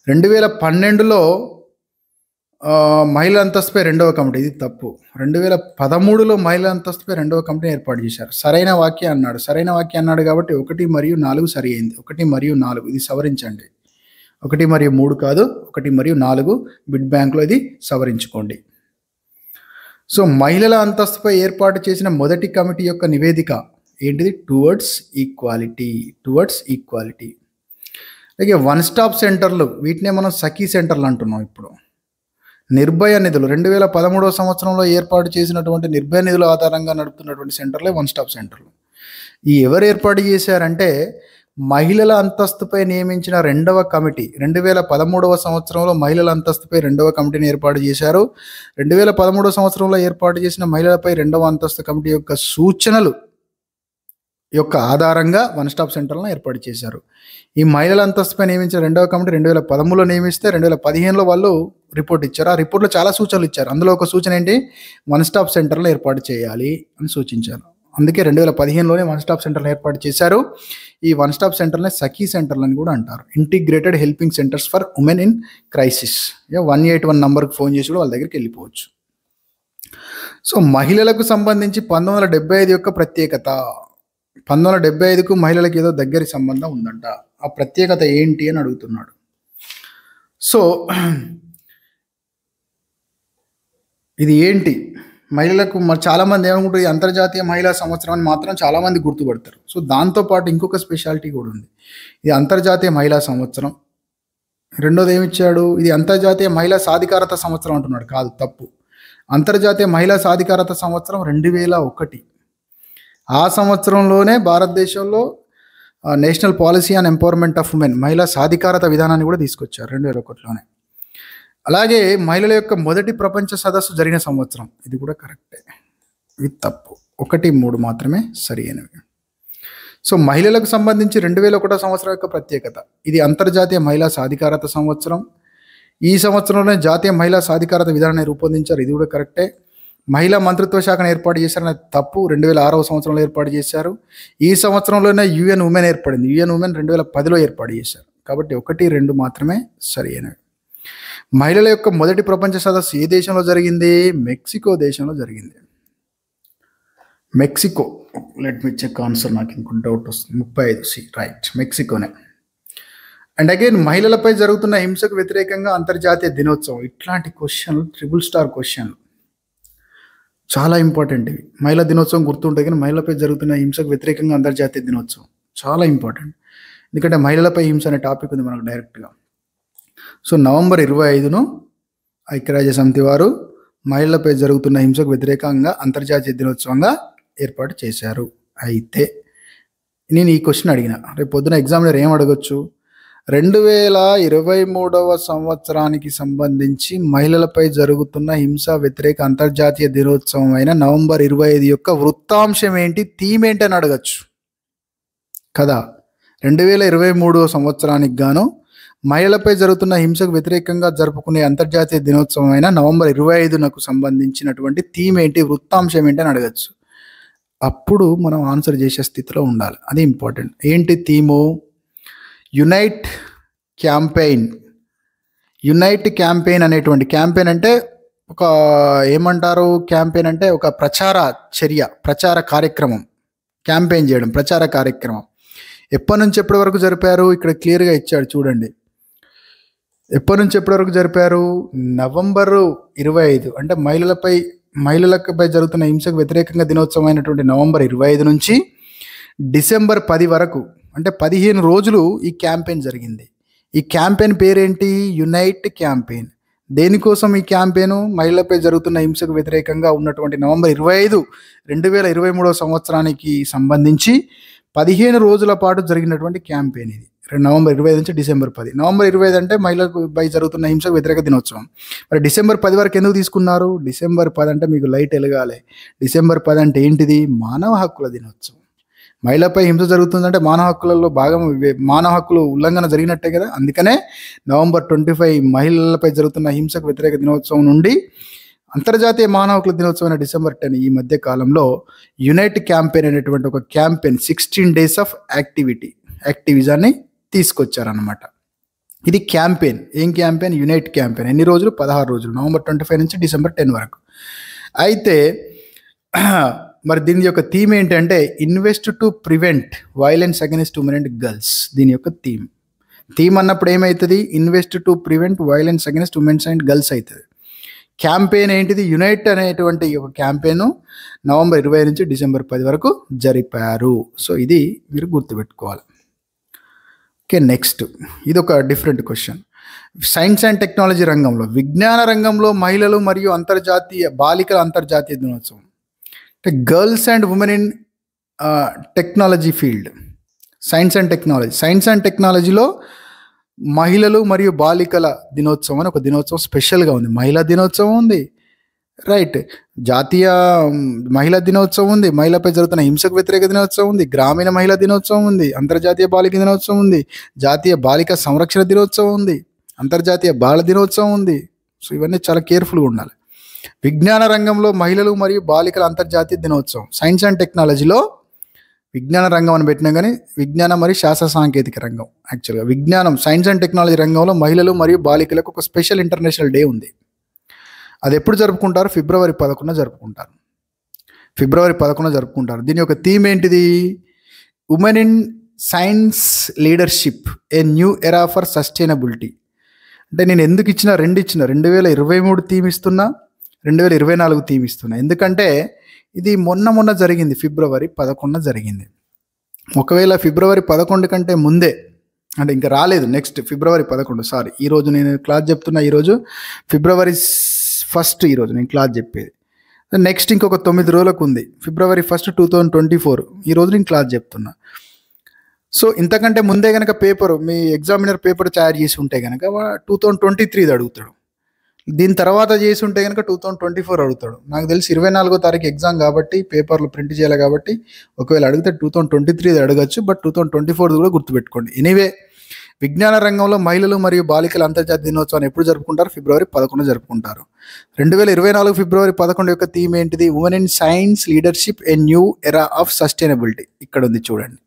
2012లో మహిళా అంతస్తుపై రెండవ కమిటీ, ఇది తప్పు. 2013లో మహిళా అంతస్తుపై రెండవ కమిటీని ఏర్పాటు చేశారు. సరైన వాక్యం అన్నాడు. సరైన వాక్యం అన్నాడు కాబట్టి 1 మరియు 4 సరి అయింది. 1 మరియు 4 ఇది సవరించండి. 1 మరియు 3 కాదు, 1 మరియు 4 బిడ్ బ్యాంక్లో ఇది సవరించుకోండి. సో మహిళల అంతస్తుపై ఏర్పాటు చేసిన మొదటి కమిటీ యొక్క నివేదిక ఏంటిది? Towards equality. అలాగే వన్ స్టాప్ సెంటర్లు, వీటినే మనం సఖీ సెంటర్లు అంటున్నాం. ఇప్పుడు నిర్భయ నిధులు 2013వ సంవత్సరంలో ఏర్పాటు చేసినటువంటి నిర్భయ నిధుల ఆధారంగా నడుపుతున్నటువంటి సెంటర్లే వన్ స్టాప్ సెంటర్లు. ఈ ఎవరు ఏర్పాటు చేశారంటే మహిళల అంతస్తుపై నియమించిన రెండవ కమిటీ. 2013వ సంవత్సరంలో మహిళల అంతస్తుపై రెండవ కమిటీని ఏర్పాటు చేశారు. 2013వ సంవత్సరంలో ఏర్పాటు చేసిన మహిళలపై రెండవ అంతస్తు కమిటీ యొక్క సూచనలు యొక్క ఆధారంగా వన్ స్టాప్ సెంటర్లను ఏర్పాటు చేశారు. ఈ మహిళల అంతస్తుపై నియమించిన రెండవ కమిటీ 2013లో నియమిస్తే 2015లో వాళ్ళు రిపోర్ట్ ఇచ్చారు. ఆ రిపోర్ట్లో చాలా సూచనలు ఇచ్చారు. అందులో ఒక సూచన ఏంటి? వన్ స్టాప్ సెంటర్లను ఏర్పాటు చేయాలి అని సూచించారు. అందుకే 2015లోనే వన్ స్టాప్ సెంటర్లను ఏర్పాటు చేశారు. ఈ వన్ స్టాప్ సెంటర్ని సఖీ సెంటర్లు అని కూడా అంటారు. Integrated helping centres for women in crisis. 181 నంబర్కి ఫోన్ చేసి కూడా వాళ్ళ దగ్గరికి వెళ్ళిపోవచ్చు. సో మహిళలకు సంబంధించి 1975 యొక్క ప్రత్యేకత. 1975కు మహిళలకు ఏదో దగ్గరి సంబంధం ఉందంట. ఆ ప్రత్యేకత ఏంటి అని అడుగుతున్నాడు. సో ఇది ఏంటి? మహిళలకు చాలామంది ఏమనుకుంటారు, ఈ అంతర్జాతీయ మహిళా సంవత్సరం అని మాత్రం చాలామంది గుర్తుపడతారు. సో దాంతోపాటు ఇంకొక స్పెషాలిటీ కూడా ఉంది. ఇది అంతర్జాతీయ మహిళా సంవత్సరం. రెండోది ఏమిచ్చాడు? ఇది అంతర్జాతీయ మహిళా సాధికారత సంవత్సరం అంటున్నాడు. కాదు, తప్పు. అంతర్జాతీయ మహిళా సాధికారత సంవత్సరం 2001. ఆ సంవత్సరంలోనే భారతదేశంలో national policy on empowerment of women, మహిళా సాధికారత విధానాన్ని కూడా తీసుకొచ్చారు 2001లోనే. అలాగే మహిళల యొక్క మొదటి ప్రపంచ సదస్సు జరిగిన సంవత్సరం, ఇది కూడా కరెక్టే. ఇది తప్పు. 1, 3 మాత్రమే సరి అయినవి. సో మహిళలకు సంబంధించి 2001 సంవత్సరం యొక్క ప్రత్యేకత, ఇది అంతర్జాతీయ మహిళా సాధికారత సంవత్సరం. ఈ సంవత్సరంలోనే జాతీయ మహిళా సాధికారత విధానాన్ని రూపొందించారు. ఇది కూడా కరెక్టే. మహిళా మంత్రిత్వ శాఖను ఏర్పాటు చేశారని తప్పు. 2006వ సంవత్సరంలో ఏర్పాటు చేశారు. ఈ సంవత్సరంలోనే యుఎన్ ఉమెన్ ఏర్పడింది. యుఎన్ ఉమెన్ 2010లో ఏర్పాటు చేశారు. కాబట్టి 1, 2 మాత్రమే సరి అయినవి. మహిళల యొక్క మొదటి ప్రపంచ సదస్సు ఏ దేశంలో జరిగింది? మెక్సికో దేశంలో జరిగింది. Mexico. Let me check answer, నాకు ఇంకో డౌట్ వస్తుంది. 35C right, మెక్సికోనే. అండ్ అగైన్ మహిళలపై జరుగుతున్న హింసకు వ్యతిరేకంగా అంతర్జాతీయ దినోత్సవం. ఇట్లాంటి క్వశ్చన్లు ట్రిపుల్ స్టార్ క్వశ్చన్లు చాలా ఇంపార్టెంట్. ఇవి మహిళా దినోత్సవం గుర్తుంటే కానీ మహిళలపై జరుగుతున్న హింసకు వ్యతిరేకంగా అంతర్జాతీయ దినోత్సవం చాలా ఇంపార్టెంట్. ఎందుకంటే మహిళలపై హింస అనే టాపిక్ ఉంది మనకు డైరెక్ట్గా. సో నవంబర్ 25ను ఐక్యరాజ్య సమితి వారు మహిళలపై జరుగుతున్న హింసకు వ్యతిరేకంగా అంతర్జాతీయ దినోత్సవంగా ఏర్పాటు చేశారు. అయితే నేను ఈ క్వశ్చన్ అడిగిన, రేపు పొద్దున ఎగ్జామినర్ ఏం అడగొచ్చు? 2023వ సంవత్సరానికి సంబంధించి మహిళలపై జరుగుతున్న హింస వ్యతిరేక అంతర్జాతీయ దినోత్సవం అయిన నవంబర్ 25 యొక్క వృత్తాంశం ఏంటి, థీమ్ ఏంటి అని అడగచ్చు కదా. 2023వ సంవత్సరానికి గాను మహిళలపై జరుగుతున్న హింసకు వ్యతిరేకంగా జరుపుకునే అంతర్జాతీయ దినోత్సవం అయిన నవంబర్ 25కు సంబంధించినటువంటి థీమ్ ఏంటి, వృత్తాంశం ఏంటి అని అడగచ్చు. అప్పుడు మనం ఆన్సర్ చేసే స్థితిలో ఉండాలి. అది ఇంపార్టెంట్. ఏంటి థీము? యునైట్ క్యాంపెయిన్ అనేటువంటి, క్యాంపెయిన్ అంటే ఒక ఏమంటారు, క్యాంపెయిన్ అంటే ఒక ప్రచార చర్య, ప్రచార కార్యక్రమం. క్యాంపెయిన్ చేయడం, ప్రచార కార్యక్రమం. ఎప్పటి నుంచి ఎప్పటి వరకు జరిపారు? ఇక్కడ క్లియర్గా ఇచ్చాడు చూడండి. ఎప్పటి నుంచి ఎప్పటి వరకు జరిపారు? నవంబరు 25, అంటే మహిళలపై జరుగుతున్న హింసకు వ్యతిరేకంగా దినోత్సవం అయినటువంటి నవంబర్ 25 నుంచి డిసెంబర్ 10 వరకు, అంటే 15 రోజులు ఈ క్యాంపెయిన్ జరిగింది. ఈ క్యాంపెయిన్ పేరేంటి? Unite campaign. దేనికోసం ఈ క్యాంపెయిన్? మహిళలపై జరుగుతున్న హింసకు వ్యతిరేకంగా ఉన్నటువంటి నవంబర్ 25, 2023వ సంవత్సరానికి సంబంధించి 15 రోజుల పాటు జరిగినటువంటి క్యాంపెయిన్ ఇది. నవంబర్ 25 నుంచి డిసెంబర్ 10. నవంబర్ 25 అంటే మహిళలపై జరుగుతున్న హింసకు వ్యతిరేక దినోత్సవం. మరి డిసెంబర్ 10 వరకు ఎందుకు తీసుకున్నారు? డిసెంబర్ 10 అంటే మీకు లైట్ వెలగాలి. డిసెంబర్ 10 అంటే ఏంటిది? మానవ హక్కుల దినోత్సవం. మహిళపై హింస జరుగుతుందంటే మానవ హక్కులలో భాగం, మానవ హక్కులు ఉల్లంఘన జరిగినట్టే కదా. అందుకనే నవంబర్ 25 మహిళలపై జరుగుతున్న హింసకు వ్యతిరేక దినోత్సవం నుండి అంతర్జాతీయ మానవ హక్కుల దినోత్సవం డిసెంబర్ 10 ఈ మధ్య కాలంలో యునైట్ క్యాంపెయిన్ అనేటువంటి ఒక క్యాంపెయిన్ 16 days ఆఫ్ యాక్టివిజాన్ని తీసుకొచ్చారన్నమాట. ఇది క్యాంపెయిన్. ఏం క్యాంపెయిన్? Unite campaign. ఎన్ని రోజులు? 16 రోజులు, November 25 నుంచి December 10 వరకు. అయితే మరి దీని యొక్క థీమ్ ఏంటంటే invest to prevent violence against women and girls. దీని యొక్క థీమ్ అన్నప్పుడు ఏమవుతుంది? Invest to prevent violence against women's and girls అవుతుంది. క్యాంపెయిన్ ఏంటిది? యునైట్ అనేటువంటి ఒక క్యాంపెయిన్ November 20 నుంచి December 10 వరకు జరిపారు. సో ఇది మీరు గుర్తుపెట్టుకోవాలి. ఓకే, నెక్స్ట్ ఇది ఒక different question. Science and technology రంగంలో, విజ్ఞాన రంగంలో మహిళలు మరియు బాలికల అంతర్జాతీయ దినోత్సవం. అంటే girls and women in technology field. Science and టెక్నాలజీలో మహిళలు మరియు బాలికల దినోత్సవం అని ఒక దినోత్సవం స్పెషల్గా ఉంది. మహిళా దినోత్సవం ఉంది, రైట్, జాతీయ మహిళా దినోత్సవం ఉంది, మహిళపై జరుగుతున్న హింసకు వ్యతిరేక దినోత్సవం ఉంది, గ్రామీణ మహిళా దినోత్సవం ఉంది, అంతర్జాతీయ బాలిక దినోత్సవం ఉంది, జాతీయ బాలిక సంరక్షణ దినోత్సవం ఉంది, అంతర్జాతీయ బాల దినోత్సవం ఉంది. సో ఇవన్నీ చాలా కేర్ఫుల్గా ఉండాలి. విజ్ఞాన రంగంలో మహిళలు మరియు బాలికల అంతర్జాతీయ దినోత్సవం. సైన్స్ అండ్ టెక్నాలజీలో విజ్ఞాన రంగం అని పెట్టినా కానీ విజ్ఞాన మరియు శాస్త్ర సాంకేతిక రంగం. యాక్చువల్గా విజ్ఞానం, సైన్స్ అండ్ టెక్నాలజీ రంగంలో మహిళలు మరియు బాలికలకు ఒక స్పెషల్ ఇంటర్నేషనల్ డే ఉంది. అది ఎప్పుడు జరుపుకుంటారు? February 11 జరుపుకుంటారు. February 11 జరుపుకుంటారు. దీని యొక్క థీమ్ ఏంటిది? Women in science leadership, a new era for sustainability. అంటే నేను ఎందుకు ఇచ్చిన 2023 థీమ్ ఇస్తున్నా, 2024 థీమ్ ఇస్తున్నా. ఎందుకంటే ఇది మొన్న జరిగింది, February 11 జరిగింది. ఒకవేళ February 11 కంటే ముందే, అంటే ఇంకా రాలేదు, నెక్స్ట్ February 11, సారీ, ఈరోజు నేను క్లాస్ చెప్తున్నా, ఈరోజు February 1 ఈరోజు నేను క్లాస్ చెప్పేది. నెక్స్ట్ ఇంకొక 9 రోజులకు ఉంది, February 1, 2024, ఈరోజు నేను క్లాస్ చెప్తున్నా. సో ఇంతకంటే ముందే కనుక మీ ఎగ్జామినర్ పేపర్ తయారు చేసి ఉంటే కనుక 2023 అడుగుతాడు. దీని తర్వాత చేసి ఉంటే కనుక 2024 అడుగుతాడు. నాకు తెలిసి 24వ తారీఖు ఎగ్జామ్ కాబట్టి పేపర్లు ప్రింట్ చేయాలి కాబట్టి ఒకవేళ అడిగితే 2023 అడగచ్చు, బట్ 2024 కూడా గుర్తుపెట్టుకోండి. ఎనీవే, విజ్ఞాన రంగంలో మహిళలు మరియు బాలికల అంతర్జాతీయ దినోత్సవాన్ని ఎప్పుడు జరుపుకుంటారు? February 11 జరుపుకుంటారు. 2024 February 11 యొక్క థీమ్ ఏంటిది? Women in science leadership, a new era of sustainability. ఇక్కడ ఉంది చూడండి.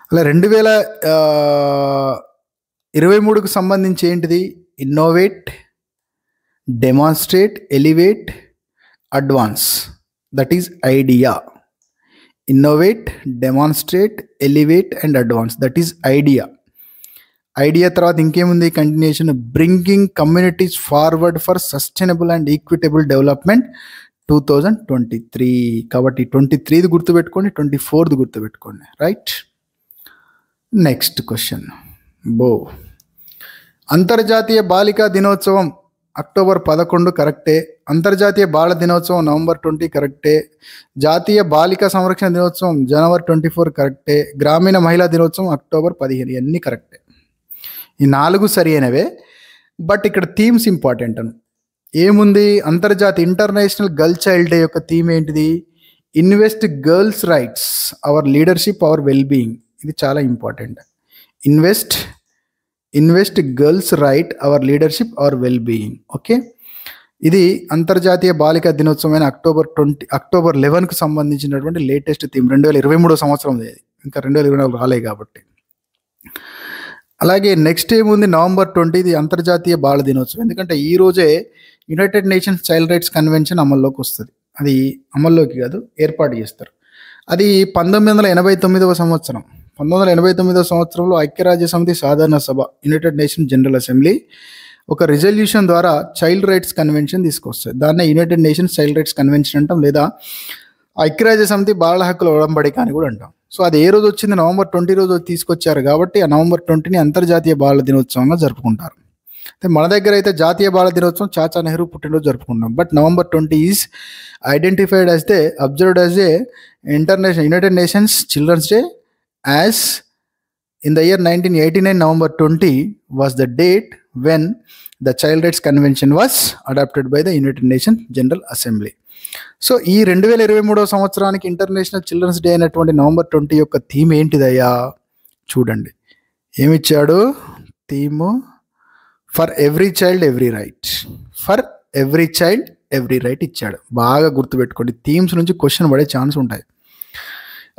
అలా 2023కు సంబంధించి ఏంటిది? Innovate, demonstrate, elevate, advance. That is idea. Innovate, demonstrate, elevate and advance. That is idea. తర్వాత ఇంకేముంది? Continuation. Bringing communities forward for sustainable and equitable development 2023. కాబట్టి 23ది గుర్తుపెట్టుకోండి, 24ది గుర్తుపెట్టుకోండి, రైట్. Next question. అంతర్జాతీయ బాలికా దినోత్సవం October 11 కరెక్టే. అంతర్జాతీయ బాల దినోత్సవం November 20 కరెక్టే. జాతీయ బాలికా సంరక్షణ దినోత్సవం January 24 కరెక్టే. గ్రామీణ మహిళా దినోత్సవం October 15. ఇవన్నీ కరెక్టే. ఈ 4 సరి అయినవే. బట్ ఇక్కడ థీమ్స్ ఇంపార్టెంట్ అను. ఏముంది? అంతర్జాతీయ ఇంటర్నేషనల్ గర్ల్ చైల్డ్ డే యొక్క థీమ్ ఏంటిది? Invest girls rights, our leadership, our wellbeing. ఇది చాలా important. Invest girls right, our leadership, our wellbeing. Okay, ఇది అంతర్జాతీయ బాలికా దినోత్సవమైన October 11కు సంబంధించినటువంటి లేటెస్ట్ థీమ్. 2023 సంవత్సరం, ఇంకా 2024 రాలే కాబట్టి. అలాగే నెక్స్ట్ ఏముంది? November 20 ఇది అంతర్జాతీయ బాల దినోత్సవం. ఎందుకంటే ఈ రోజే United nations child rights convention అమల్లోకి వస్తుంది. అది అమల్లోకి కాదు, ఏర్పాటు చేస్తారు. అది 1989వ సంవత్సరం. 1989వ సంవత్సరంలో ఐక్యరాజ్య సమితి సాధారణ సభ, యునైటెడ్ నేషన్స్ జనరల్ అసెంబ్లీ ఒక రిజల్యూషన్ ద్వారా చైల్డ్ రైట్స్ కన్వెన్షన్ తీసుకొస్తుంది. దాన్నే United nations child rights convention అంటాం, లేదా ఐక్యరాజ్య సమితి బాలల హక్కుల ఒడంబడిక అని కూడా అంటాం. సో అది ఏ రోజు వచ్చింది? November 20 రోజు తీసుకొచ్చారు కాబట్టి ఆ November 20ని అంతర్జాతీయ బాలల దినోత్సవంగా జరుపుకుంటారు. అయితే మన దగ్గర అయితే జాతీయ బాల దినోత్సవం చాచా నెహ్రూ పుట్టినరోజు జరుపుకుంటాం. But November 20 is identified as they observed as a United Nations children's day, as in the year 1989 November 20 was the date when the Child Rights Convention was adopted by the United Nations General Assembly. So ఈ 2023వ సంవత్సరానికి international children's day అయినటువంటి November 20 యొక్క theme ఏంటిదయ్యా? చూడండి ఏమిచ్చాడు theme. For every child every right. For every child every right ఇచ్చాడు. బాగా గుర్తుపెట్టుకోండి, థీమ్స్ నుంచి క్వశ్చన్ పడే ఛాన్స్ ఉంటాయి.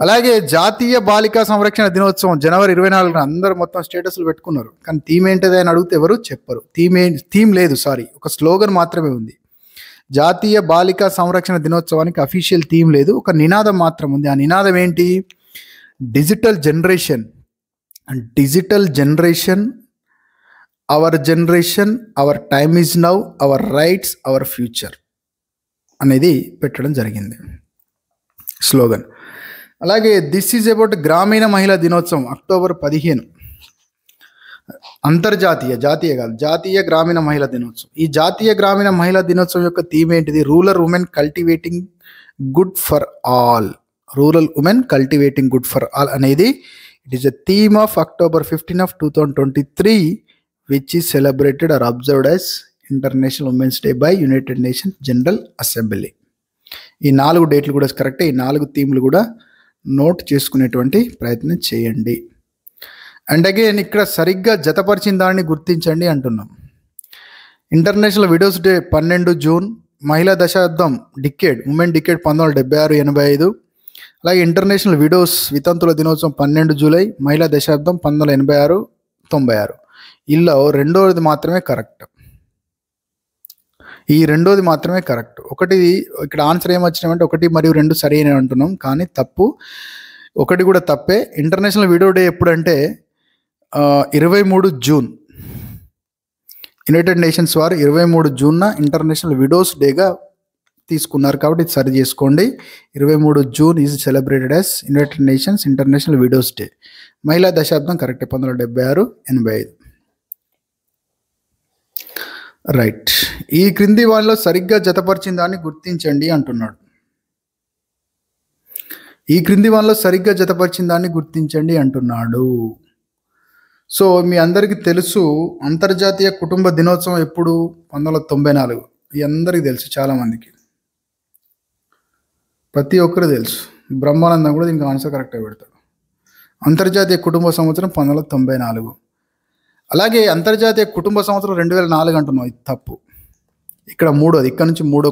అలాగే జాతీయ బాలికా సంరక్షణ దినోత్సవం జనవరి 24న అందరూ మొత్తం స్టేటస్లు పెట్టుకున్నారు. కానీ థీమ్ ఏంటిది అని అడిగితే ఎవరు చెప్పరు. థీమ్ లేదు, ఒక స్లోగన్ మాత్రమే ఉంది. జాతీయ బాలికా సంరక్షణ దినోత్సవానికి అఫీషియల్ థీమ్ లేదు, ఒక నినాదం మాత్రం ఉంది. ఆ నినాదం ఏంటి? Digital generation, our generation, our time is now, our rights, our future అనేది పెట్టడం జరిగింది స్లోగన్. అలాగే దిస్ ఈజ్ అబౌట్ గ్రామీణ మహిళా దినోత్సవం అక్టోబర్ 15, జాతీయ గ్రామీణ మహిళా దినోత్సవం. ఈ జాతీయ గ్రామీణ మహిళా దినోత్సవం యొక్క థీమ్ ఏంటిది? Rural women cultivating good for all. అనేది it is a theme of October 15 of 2023 which is celebrated or observed as International Women's Day by United Nations General Assembly. ఈ 4 డేట్లు కూడా కరెక్టే. ఈ 4 థీమ్లు కూడా నోట్ చేసుకునేటువంటి ప్రయత్నం చేయండి. అండ్ అగైన్ ఇక్కడ సరిగ్గా జతపరిచిన దాన్ని గుర్తించండి అంటున్నాం. ఇంటర్నేషనల్ విడోస్ డే 12 జూన్, మహిళా దశాబ్దం డికేడ్, ఉమెన్ డికేడ్ 1976-85. అలాగే ఇంటర్నేషనల్ వితంతుల దినోత్సవం 12 జూలై, మహిళా దశాబ్దం 1986-96. ఇలా రెండోది మాత్రమే కరెక్ట్. ఈ రెండోది మాత్రమే కరెక్ట్. ఒకటి ఇక్కడ ఆన్సర్ ఏమొచ్చినామంటే 1 మరియు 2 సరి అని అంటున్నాం, కానీ తప్పు. 1 కూడా తప్పే. ఇంటర్నేషనల్ విడో డే ఎప్పుడంటే 23 జూన్. యునైటెడ్ నేషన్స్ వారు 23 జూన్న ఇంటర్నేషనల్ విడోస్ డేగా తీసుకున్నారు, కాబట్టి ఇది సరి చేసుకోండి. 23 June is celebrated as United nations international widows day. మహిళా దశాబ్దం కరెక్టే, 1976-85. రైట్. ఈ క్రింది వాళ్ళలో సరిగ్గా జతపరిచిన దాన్ని గుర్తించండి అంటున్నాడు. సో మీ అందరికీ తెలుసు, అంతర్జాతీయ కుటుంబ దినోత్సవం ఎప్పుడు? 1994. ఈ అందరికీ తెలుసు, చాలామందికి, ప్రతి ఒక్కరు తెలుసు. బ్రహ్మానందం కూడా దీనికి ఆన్సర్ కరెక్ట్గా పెడతాడు. అంతర్జాతీయ కుటుంబ సంవత్సరం 1994. అలాగే అంతర్జాతీయ కుటుంబ సంవత్సరం 2004 అంటున్నాం, ఇది తప్పు. ఇక్కడ ఇక్కడ నుంచి మూడో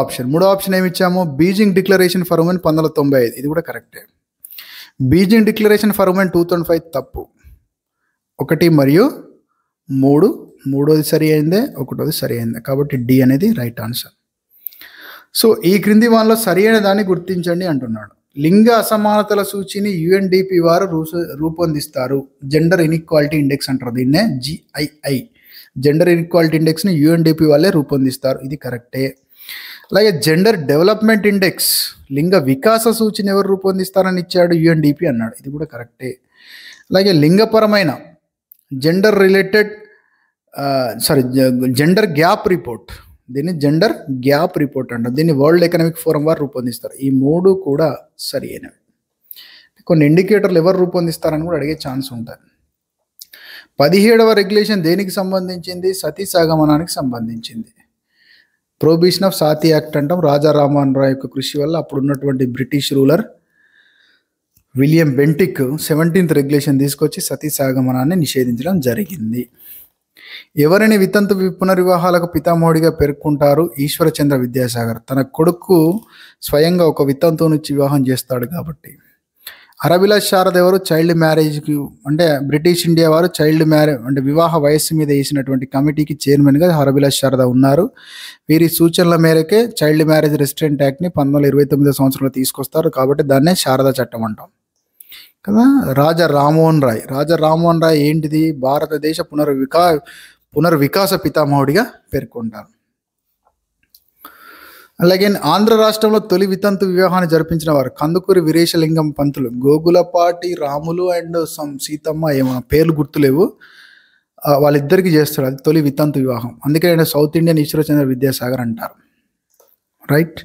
ఆప్షన్ ఏమి ఇచ్చాము? బీజింగ్ డిక్లరేషన్ ఫర్ ఉమెన్ 1995, ఇది కూడా కరెక్టే. బీజింగ్ డిక్లరేషన్ ఫర్ ఉమెన్ 2005 తప్పు. 1 మరియు 3, మూడోది సరి అయిందే, 1వ సరి అయిందే, కాబట్టి డి అనేది రైట్ ఆన్సర్. సో ఈ క్రింది వాళ్ళలో సరి అయిన దాన్ని గుర్తించండి అంటున్నాడు. లింగ అసమానతల సూచిని UNDP వారు రూపొందిస్తారు. జెండర్ ఇన్ఈక్వాలిటీ ఇండెక్స్ అంటారు దీన్నే, GII. జెండర్ ఇన్ఈక్వాలిటీ ఇండెక్స్ని UNDP వాళ్ళే రూపొందిస్తారు, ఇది కరెక్టే. అలాగే జెండర్ డెవలప్మెంట్ ఇండెక్స్, లింగ వికాస సూచిని ఎవరు రూపొందిస్తారని ఇచ్చాడు? UNDP అన్నాడు, ఇది కూడా కరెక్టే. అలాగే లింగపరమైన జెండర్ గ్యాప్ రిపోర్ట్, దీన్ని జెండర్ గ్యాప్ రిపోర్ట్ అంటారు. దీన్ని వరల్డ్ ఎకనామిక్ ఫోరం వారు రూపొందిస్తారు. ఈ 3 కూడా సరి అయినవి. కొన్ని ఇండికేటర్లు ఎవరు రూపొందిస్తారని కూడా అడిగే ఛాన్స్ ఉంటుంది. 17వ రెగ్యులేషన్ దేనికి సంబంధించింది? సతీ సహగమనానికి సంబంధించింది. ప్రొహిబిషన్ ఆఫ్ సాతి యాక్ట్ అంటాం. రాజా రామ్మోహన్ రాయ్ యొక్క కృషి వల్ల అప్పుడు ఉన్నటువంటి British ruler William Bentinck 17th regulation తీసుకొచ్చి సతీ సహగమనాన్ని నిషేధించడం జరిగింది. ఎవరిని వితంతు పునర్వివాహాలకు పితామహుడిగా పేర్కొంటారు? ఈశ్వరచంద్ర విద్యాసాగర్. తన కొడుకు స్వయంగా ఒక వితంతువునిచ్చి వివాహం చేస్తాడు కాబట్టి. హరవిలాస్ శారద ఎవరు? చైల్డ్ మ్యారేజ్కి అంటే బ్రిటిష్ ఇండియా వారు చైల్డ్ మ్యారేజ్ అంటే వివాహ వయస్సు మీద వేసినటువంటి కమిటీకి చైర్మన్గా హరవిలాస్ శారద ఉన్నారు. వీరి సూచనల మేరకే చైల్డ్ మ్యారేజ్ రెస్ట్రిక్ట్ యాక్ట్ని 1929 సంవత్సరంలో తీసుకొస్తారు, కాబట్టి దాన్నే శారదా చట్టం అంటాం కదా. రాజా రామ్మోహన్ రాయ్ ఏంటిది? భారతదేశ పునర్వికాస పితామహుడిగా పేర్కొంటారు. అలాగే ఆంధ్ర రాష్ట్రంలో తొలి వితంతు వివాహాన్ని జరిపించిన వారు కందుకూరి వీరేశలింగం పంతులు. గోగులపాటి రాములు అండ్ సీతమ్మ ఏమో పేర్లు గుర్తులేవు, వాళ్ళిద్దరికి చేస్తాడు, అది తొలి వితంతు వివాహం. అందుకే ఆయన సౌత్ ఇండియన్ ఈశ్వరచంద్ర విద్యాసాగర్ అంటారు. రైట్.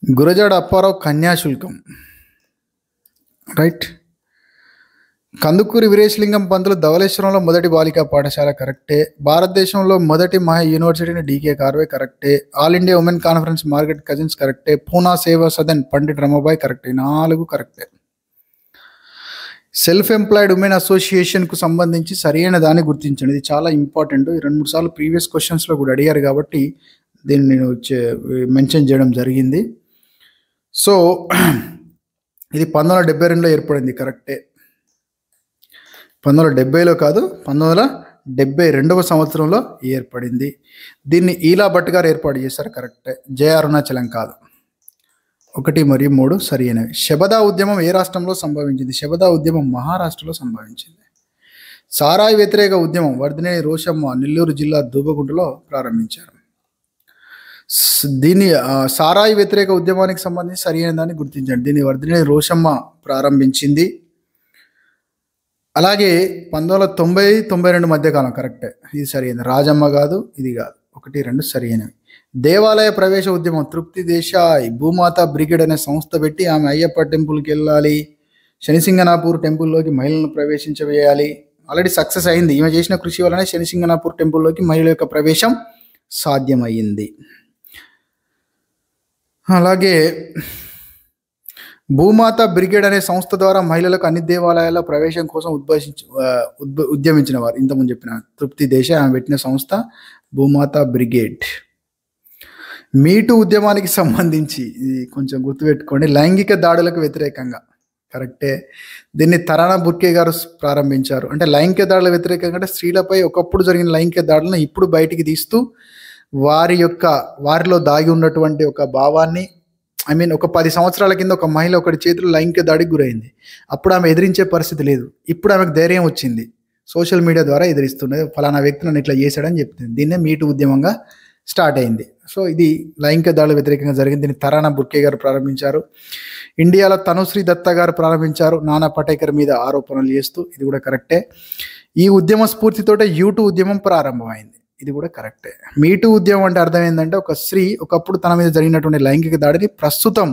గురజాడ అప్పారావు కన్యాశుల్కం. రైట్. కందుకూరి వీరేశలింగం పంతులు ధవళేశ్వరంలో మొదటి బాలికా పాఠశాల కరెక్టే. భారతదేశంలో మొదటి మహా యూనివర్సిటీని DK కార్వే కరెక్టే. All India women conference Margaret cousins కరెక్టే. పూనా సేవా సదన్ పండిట్ రమాబాయ్ కరెక్టే. 4 కరెక్టే. సెల్ఫ్ ఎంప్లాయిడ్ ఉమెన్ అసోసియేషన్కు సంబంధించి సరైన దాన్ని గుర్తించండి. ఇది చాలా ఇంపార్టెంట్. 2-3 సార్లు ప్రీవియస్ క్వశ్చన్స్లో కూడా అడిగారు కాబట్టి దీన్ని నేను మెన్షన్ చేయడం జరిగింది. సో ఇది 1972లో ఏర్పడింది. కరెక్టే. 1970లో కాదు, 1972వ సంవత్సరంలో ఏర్పడింది. దీన్ని ఈలా భట్ గారు ఏర్పాటు చేశారు. కరెక్టే. జయ అరుణాచలం కాదు. 1 మరియు 3 సరి అయినవి. శబదా ఉద్యమం ఏ రాష్ట్రంలో సంభవించింది? శబదా ఉద్యమం మహారాష్ట్రలో సంభవించింది. సారాయి వ్యతిరేక ఉద్యమం వర్ధినేని రోషమ్మ నెల్లూరు జిల్లా దూబగుంటలో ప్రారంభించారు. దీన్ని సారాయి వ్యతిరేక ఉద్యమానికి సంబంధించి సరి అయిన దాన్ని గుర్తించండి. దీన్ని వర్ధినేని రోషమ్మ ప్రారంభించింది. అలాగే 1990-92 మధ్యకాలం. కరెక్టే. ఇది సరి అయింది. రాజమ్మ కాదు, ఇది కాదు. 1, 2 సరి అయినవి. దేవాలయ ప్రవేశ ఉద్యమం తృప్తి దేశాయ్ భూమాత బ్రిగేడ్ అనే సంస్థ పెట్టి ఆమె అయ్యప్ప టెంపుల్కి వెళ్ళాలి, శనిసింగనాపూర్ టెంపుల్లోకి మహిళలను ప్రవేశించవేయాలి. ఆల్రెడీ సక్సెస్ అయింది. ఈమె చేసిన కృషి వలనే శనిసింగనాపూర్ టెంపుల్లోకి మహిళల యొక్క ప్రవేశం సాధ్యమయ్యింది. అలాగే భూమాత బ్రిగేడ్ అనే సంస్థ ద్వారా మహిళలకు అన్ని దేవాలయాల ప్రవేశం కోసం ఉద్యమించిన వారు ఇంతకుముందు చెప్పిన తృప్తి దేశాయ్ ఆమె పెట్టిన సంస్థ భూమాత బ్రిగేడ్. మీటూ ఉద్యమానికి సంబంధించి ఇది కొంచెం గుర్తుపెట్టుకోండి. లైంగిక దాడులకు వ్యతిరేకంగా. కరెక్టే. దీన్ని తరానా బుర్కే గారు ప్రారంభించారు. అంటే లైంగిక దాడుల వ్యతిరేకంగా అంటే స్త్రీలపై ఒకప్పుడు జరిగిన లైంగిక దాడులను ఇప్పుడు బయటికి తీస్తూ వారిలో దాగి ఉన్నటువంటి ఒక భావాన్ని, ఒక 10 సంవత్సరాల కింద ఒక మహిళ ఒకటి చేతిలో లైంగిక దాడికి గురైంది. అప్పుడు ఆమె ఎదిరించే పరిస్థితి లేదు. ఇప్పుడు ఆమెకు ధైర్యం వచ్చింది. సోషల్ మీడియా ద్వారా ఎదిరిస్తున్నది. ఫలానా వ్యక్తి నన్ను ఇట్లా చేశాడని చెప్తుంది. దీన్నే మీటూ ఉద్యమంగా స్టార్ట్ అయింది. సో ఇది లైంగిక దాడుల వ్యతిరేకంగా జరిగింది. దీన్ని తరానా బుర్కే గారు ప్రారంభించారు. ఇండియాలో తనుశ్రీ దత్తా గారు ప్రారంభించారు, నానా పటేకర్ మీద ఆరోపణలు చేస్తూ. ఇది కూడా కరెక్టే. ఈ ఉద్యమ స్ఫూర్తితోటే యూటూ ఉద్యమం ప్రారంభమైంది. ఇది కూడా కరెక్టే. మీటూ ఉద్యమం అంటే అర్థం ఏంటంటే ఒక స్త్రీ ఒకప్పుడు తన మీద జరిగినటువంటి లైంగిక దాడిని ప్రస్తుతం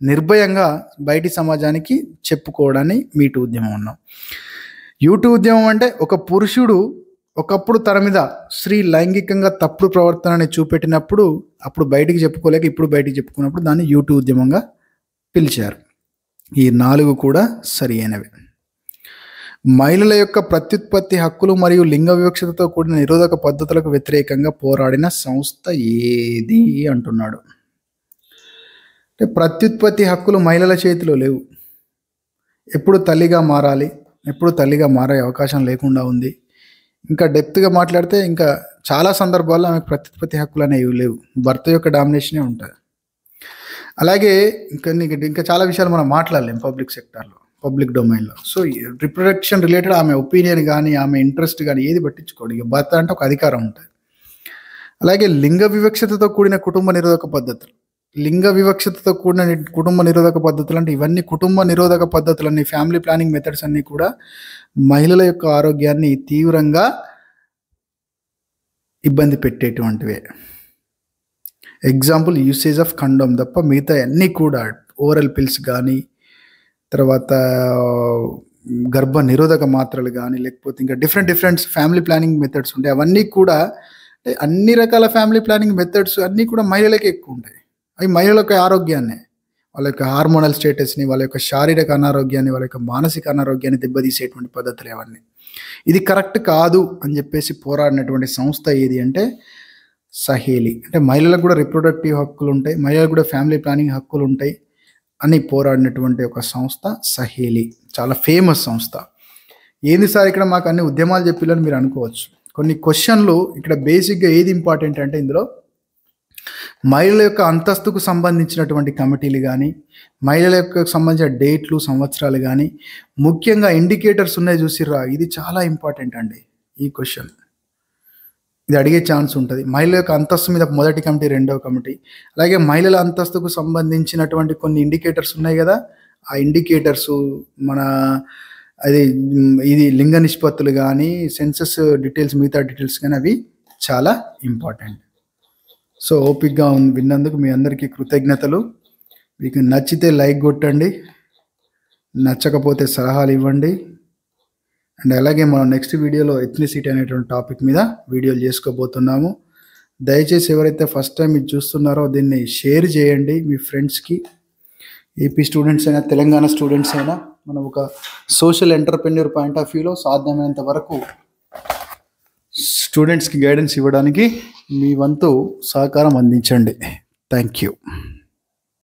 నిర్భయంగా బయటి సమాజానికి చెప్పుకోవడాన్ని మీటూ ఉద్యమం అన్నాం. యూటూ ఉద్యమం అంటే ఒక పురుషుడు ఒకప్పుడు తన మీద స్త్రీ లైంగికంగా తప్పుడు ప్రవర్తనని చూపెట్టినప్పుడు అప్పుడు బయటికి చెప్పుకోలేక ఇప్పుడు బయటికి చెప్పుకున్నప్పుడు దాన్ని యూటూ ఉద్యమంగా పిలిచారు. ఈ 4 కూడా సరి అయినవి. మహిళల యొక్క ప్రత్యుత్పత్తి హక్కులు మరియు లింగ వివక్షతతో కూడిన నిరోధక పద్ధతులకు వ్యతిరేకంగా పోరాడిన సంస్థ ఏది అంటున్నాడు. అంటే ప్రత్యుత్పత్తి హక్కులు మహిళల చేతిలో లేవు. ఎప్పుడు తల్లిగా మారాలి, ఎప్పుడు తల్లిగా మారే అవకాశం లేకుండా ఉంది. ఇంకా డెప్త్గా మాట్లాడితే ఇంకా చాలా సందర్భాల్లో ఆమెకు ప్రత్యుత్పత్తి హక్కులు అనేవి లేవు. భర్త యొక్క డామినేషనే ఉంటుంది. అలాగే ఇంకా చాలా విషయాలు మనం మాట్లాడలేం పబ్లిక్ సెక్టార్లో, పబ్లిక్ డొమైన్లో. సో రిప్రొడక్షన్ రిలేటెడ్ ఆమె ఒపీనియన్ కానీ ఆమె ఇంట్రెస్ట్ కానీ ఏది పట్టించుకోడు. ఇక భర్త అంటే ఒక అధికారం ఉంటుంది. అలాగే లింగ వివక్షతతో కూడిన కుటుంబ నిరోధక పద్ధతులు. లింగ వివక్షతతో కూడిన కుటుంబ నిరోధక పద్ధతులు అంటే ఇవన్నీ కుటుంబ నిరోధక పద్ధతులన్నీ, ఫ్యామిలీ ప్లానింగ్ మెథడ్స్ అన్నీ కూడా మహిళల యొక్క ఆరోగ్యాన్ని తీవ్రంగా ఇబ్బంది పెట్టేటువంటివే. ఎగ్జాంపుల్ యూసేజ్ ఆఫ్ కండోమ్ తప్ప మిగతా అన్నీ కూడా ఓరల్ పిల్స్ కానీ, తర్వాత గర్భ నిరోధక మాత్రలు కానీ, లేకపోతే ఇంకా డిఫరెంట్ ఫ్యామిలీ ప్లానింగ్ మెథడ్స్ ఉంటాయి. అవన్నీ కూడా అంటే అన్ని రకాల ఫ్యామిలీ ప్లానింగ్ మెథడ్స్ అన్నీ కూడా మహిళలకి ఎక్కువ ఉంటాయి. అవి మహిళల యొక్క ఆరోగ్యాన్ని, వాళ్ళ యొక్క హార్మోనల్ స్టేటస్ని, వాళ్ళ యొక్క శారీరక అనారోగ్యాన్ని, వాళ్ళ యొక్క మానసిక అనారోగ్యాన్ని దెబ్బతీసేటువంటి పద్ధతులు అవన్నీ. ఇది కరెక్ట్ కాదు అని చెప్పేసి పోరాడినటువంటి సంస్థ ఏది అంటే సహేలి. అంటే మహిళలకు కూడా రిప్రొడక్టివ్ హక్కులు ఉంటాయి, మహిళలకు కూడా ఫ్యామిలీ ప్లానింగ్ హక్కులు ఉంటాయి అని పోరాడినటువంటి ఒక సంస్థ సహేలి. చాలా ఫేమస్ సంస్థ. ఏంది సార్ ఇక్కడ మాకు అన్ని ఉద్యమాలు చెప్పిల్లని మీరు అనుకోవచ్చు. కొన్ని క్వశ్చన్లు ఇక్కడ బేసిక్గా ఏది ఇంపార్టెంట్ అంటే ఇందులో మహిళల యొక్క అంతస్తుకు సంబంధించినటువంటి కమిటీలు కానీ, మహిళల యొక్క సంబంధించిన డేట్లు, సంవత్సరాలు కానీ, ముఖ్యంగా ఇండికేటర్స్ ఉన్నాయి చూసిర్రా, ఇది చాలా ఇంపార్టెంట్ అండి. ఈ క్వశ్చన్ ఇది అడిగే ఛాన్స్ ఉంటుంది. మహిళల యొక్క అంతస్తు మీద మొదటి కమిటీ, రెండవ కమిటీ, అలాగే మహిళల అంతస్తుకు సంబంధించినటువంటి కొన్ని ఇండికేటర్స్ ఉన్నాయి కదా, ఆ ఇండికేటర్స్ ఇది లింగ నిష్పత్తులు కానీ, సెన్సస్ డీటెయిల్స్, మిగతా డీటెయిల్స్ కానీ అవి చాలా ఇంపార్టెంట్. సో ఓపిక్గా విన్నందుకు మీ అందరికీ కృతజ్ఞతలు. మీకు నచ్చితే లైక్ కొట్టండి, నచ్చకపోతే సలహాలు ఇవ్వండి. అండ్ అలాగే మనం నెక్స్ట్ వీడియోలో ఎథ్నిసిటీ అనేటువంటి టాపిక్ మీద వీడియోలు చేసుకోబోతున్నాము. దయచేసి ఎవరైతే ఫస్ట్ టైం ఇది చూస్తున్నారో దీన్ని షేర్ చేయండి మీ ఫ్రెండ్స్కి. ఏపీ స్టూడెంట్స్ అయినా, తెలంగాణ స్టూడెంట్స్ అయినా, మనం ఒక సోషల్ ఎంటర్ప్రెన్యూర్ పాయింట్ ఆఫ్ వ్యూలో సాధ్యమైనంత వరకు స్టూడెంట్స్కి గైడెన్స్ ఇవ్వడానికి మీ వంతు సహకారం అందించండి. Thank you.